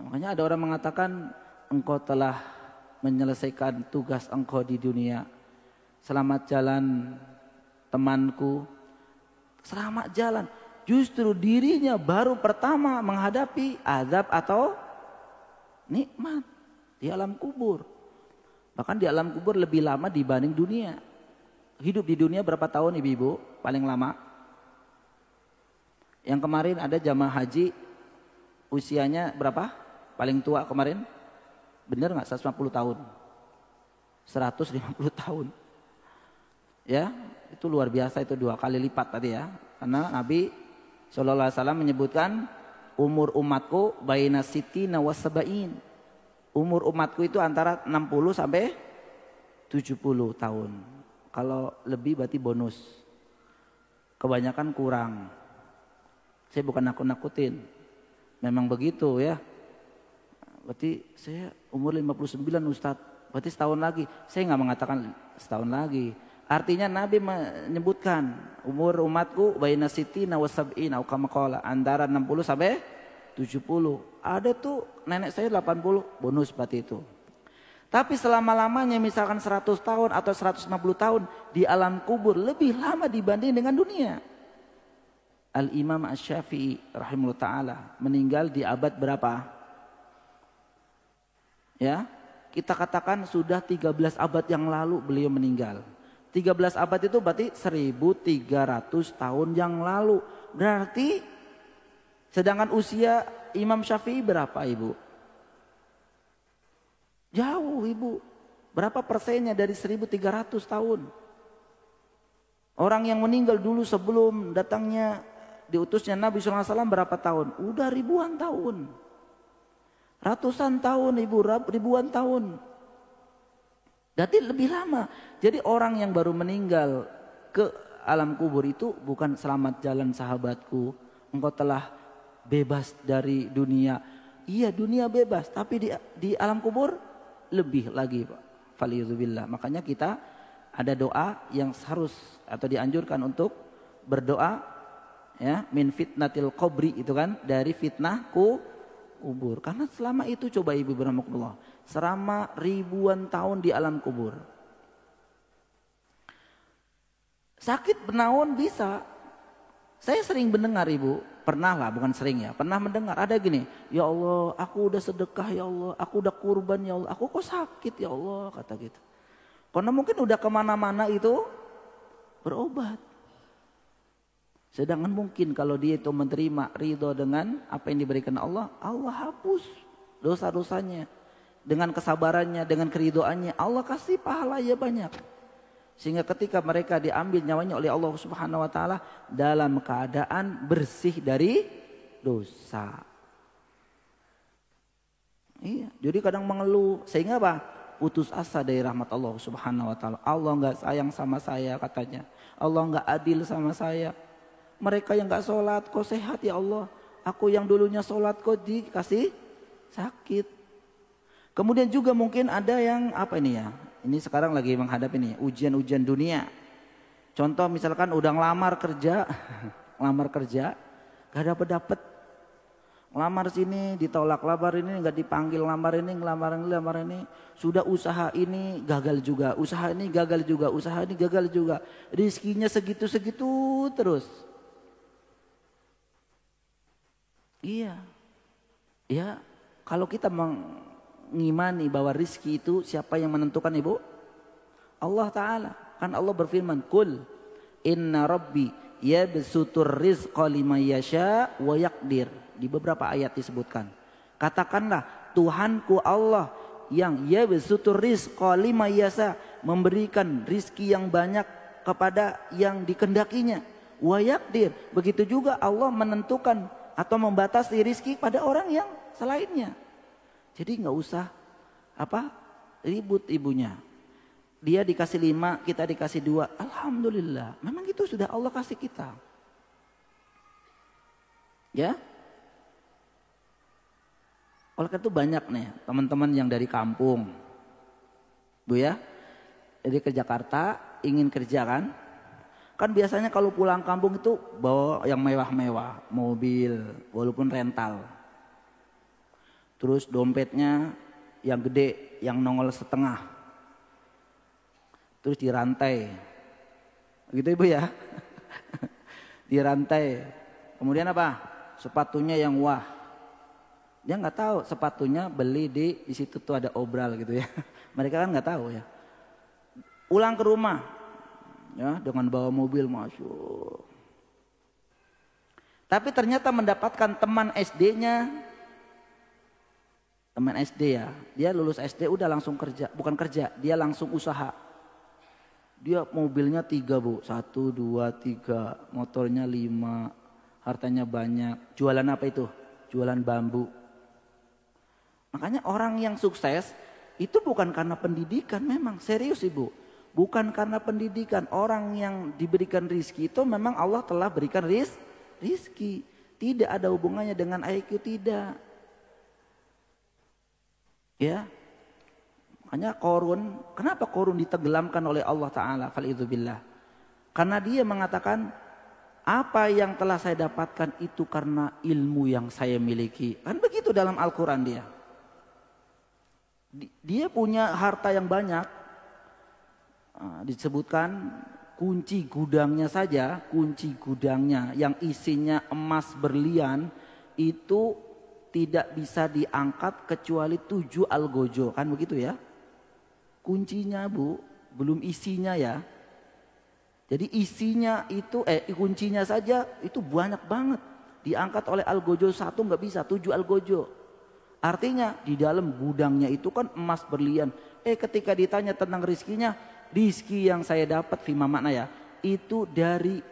Makanya ada orang mengatakan, engkau telah menyelesaikan tugas engkau di dunia. Selamat jalan temanku. Selamat jalan. Justru dirinya baru pertama menghadapi azab atau nikmat di alam kubur. Bahkan di alam kubur lebih lama dibanding dunia. Hidup di dunia berapa tahun ibu-ibu paling lama? Yang kemarin ada jamaah haji usianya berapa? Paling tua kemarin? Bener gak 150 tahun? 150 tahun. Ya, itu luar biasa, itu 2 kali lipat tadi ya. Karena Nabi SAW menyebutkan umur umatku baina sitina wa sab'in. Umur umatku itu antara 60 sampai 70 tahun. Kalau lebih berarti bonus. Kebanyakan kurang. Saya bukan nakut-nakutin. Memang begitu ya. Berarti saya umur 59 Ustadz. Berarti setahun lagi. Saya nggak mengatakan setahun lagi. Artinya Nabi menyebutkan umur umatku baina sitina wa sab'in atau kama qala antara 60 sampai 70. Ada tuh nenek saya 80, bonus berarti itu. Tapi selama-lamanya misalkan 100 tahun atau 150 tahun di alam kubur lebih lama dibanding dengan dunia. Al-Imam Asy-Syafi'i rahimahullah taala meninggal di abad berapa? Ya, kita katakan sudah 13 abad yang lalu beliau meninggal. 13 abad itu berarti 1300 tahun yang lalu. Berarti sedangkan usia Imam Syafi'i berapa ibu? Jauh ibu. Berapa persennya dari 1300 tahun? Orang yang meninggal dulu sebelum datangnya diutusnya Nabi SAW berapa tahun? Udah ribuan tahun. Ratusan tahun ibu, ribuan tahun. Jadi lebih lama. Jadi orang yang baru meninggal ke alam kubur itu bukan selamat jalan sahabatku, engkau telah bebas dari dunia. Iya, dunia bebas, tapi di alam kubur lebih lagi, Pak. Faliyuzubillah. Makanya kita ada doa yang harus atau dianjurkan untuk berdoa, ya, min fitnatil qabri, itu kan, dari fitnah kubur. Karena selama itu coba ibu berahmatullah, selama ribuan tahun di alam kubur. Sakit benaun bisa. Saya sering mendengar ibu, pernah lah, bukan sering ya, pernah mendengar ada gini, ya Allah, aku udah sedekah ya Allah, aku udah kurban ya Allah, aku kok sakit ya Allah, kata gitu. Karena mungkin udah kemana-mana itu berobat. Sedangkan mungkin kalau dia itu menerima ridho dengan apa yang diberikan Allah, Allah hapus dosa-dosanya. Dengan kesabarannya, dengan keridoannya, Allah kasih pahala ya banyak. Sehingga ketika mereka diambil nyawanya oleh Allah Subhanahu wa taala dalam keadaan bersih dari dosa. Iya, jadi kadang mengeluh sehingga apa? Putus asa dari rahmat Allah Subhanahu wa taala. Allah enggak sayang sama saya katanya. Allah enggak adil sama saya. Mereka yang enggak sholat kok sehat ya Allah. Aku yang dulunya sholat kok dikasih sakit. Kemudian juga mungkin ada yang apa ini ya? Ini sekarang lagi menghadapi ini ujian-ujian dunia. Contoh misalkan udah ngelamar kerja, gak dapet. Ngelamar sini ditolak, lamar ini nggak dipanggil, lamar ini. Sudah usaha ini gagal juga, usaha ini gagal juga. Rizkinya segitu-segitu terus. Iya, ya kalau kita mengimani bahwa rizki itu siapa yang menentukan ibu? Allah Ta'ala. Kan Allah berfirman, Kul inna rabbi yabsutur rizqa liman yasha wa yaqdir. Di beberapa ayat disebutkan. Katakanlah Tuhanku Allah yang yabsutur rizqa liman yasha, memberikan rizki yang banyak kepada yang dikendakinya. Wa yaqdir. Begitu juga Allah menentukan atau membatasi rizki pada orang yang selainnya. Jadi nggak usah ribut ibunya. Dia dikasih 5, kita dikasih 2. Alhamdulillah. Memang itu sudah Allah kasih kita. Ya. Oleh karena itu banyak nih teman-teman yang dari kampung, Bu ya, jadi ke Jakarta ingin kerja kan. Kan biasanya kalau pulang kampung itu bawa yang mewah-mewah, mobil walaupun rental. Terus dompetnya yang gede, yang nongol setengah. Terus dirantai. Gitu ibu ya. Dirantai. Kemudian apa? Sepatunya yang wah. Dia nggak tahu sepatunya beli di situ tuh ada obral gitu ya. Mereka kan nggak tahu ya. Pulang ke rumah. Ya, dengan bawa mobil, Masya Allah. Tapi ternyata mendapatkan teman SD-nya. Teman SD ya, dia lulus SD udah langsung kerja, bukan kerja, dia langsung usaha. Dia mobilnya 3 bu, 1, 2, 3, motornya 5, hartanya banyak. Jualan apa itu? Jualan bambu. Makanya orang yang sukses itu bukan karena pendidikan, memang serius ibu. Bukan karena pendidikan, orang yang diberikan rizki itu memang Allah telah berikan rizki. Tidak ada hubungannya dengan IQ, tidak. Ya, makanya Qarun, kenapa Qarun ditenggelamkan oleh Allah Ta'ala? Falidzubillah. Karena dia mengatakan, apa yang telah saya dapatkan itu karena ilmu yang saya miliki. Kan begitu dalam Al-Quran dia. Dia punya harta yang banyak. Disebutkan kunci gudangnya saja, kunci gudangnya yang isinya emas berlian itu tidak bisa diangkat kecuali 7 algojo, kan begitu ya? Kuncinya bu, belum isinya ya. Jadi isinya itu, kuncinya saja itu banyak banget. Diangkat oleh algojo 1 nggak bisa, 7 algojo. Artinya di dalam gudangnya itu kan emas berlian. Ketika ditanya tentang rizkinya, rizki yang saya dapat, fima makna ya, itu dari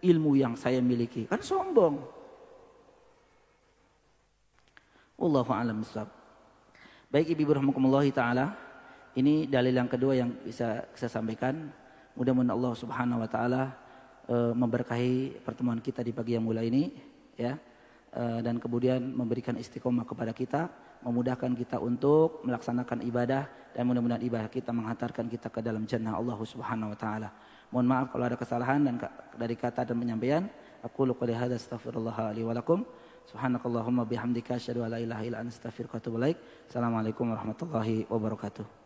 ilmu yang saya miliki. Kan sombong. Wallahu a'lam bishawab. Baik ibu rahmatullah taala, ini dalil yang kedua yang bisa saya sampaikan. Mudah-mudahan Allah Subhanahu wa taala memberkahi pertemuan kita di pagi yang mulia ini ya. Dan kemudian memberikan istiqomah kepada kita, memudahkan kita untuk melaksanakan ibadah, dan mudah-mudahan ibadah kita menghantarkan kita ke dalam jannah Allah Subhanahu wa taala. Mohon maaf kalau ada kesalahan dan dari kata dan penyampaian. Aku qouli hadza astaghfirullah li wa lakum. Subhanakallahumma bihamdika asyhadu an la ilaha illa anta astaghfiruka wa atubu ilaik. Assalamualaikum warahmatullahi wabarakatuh.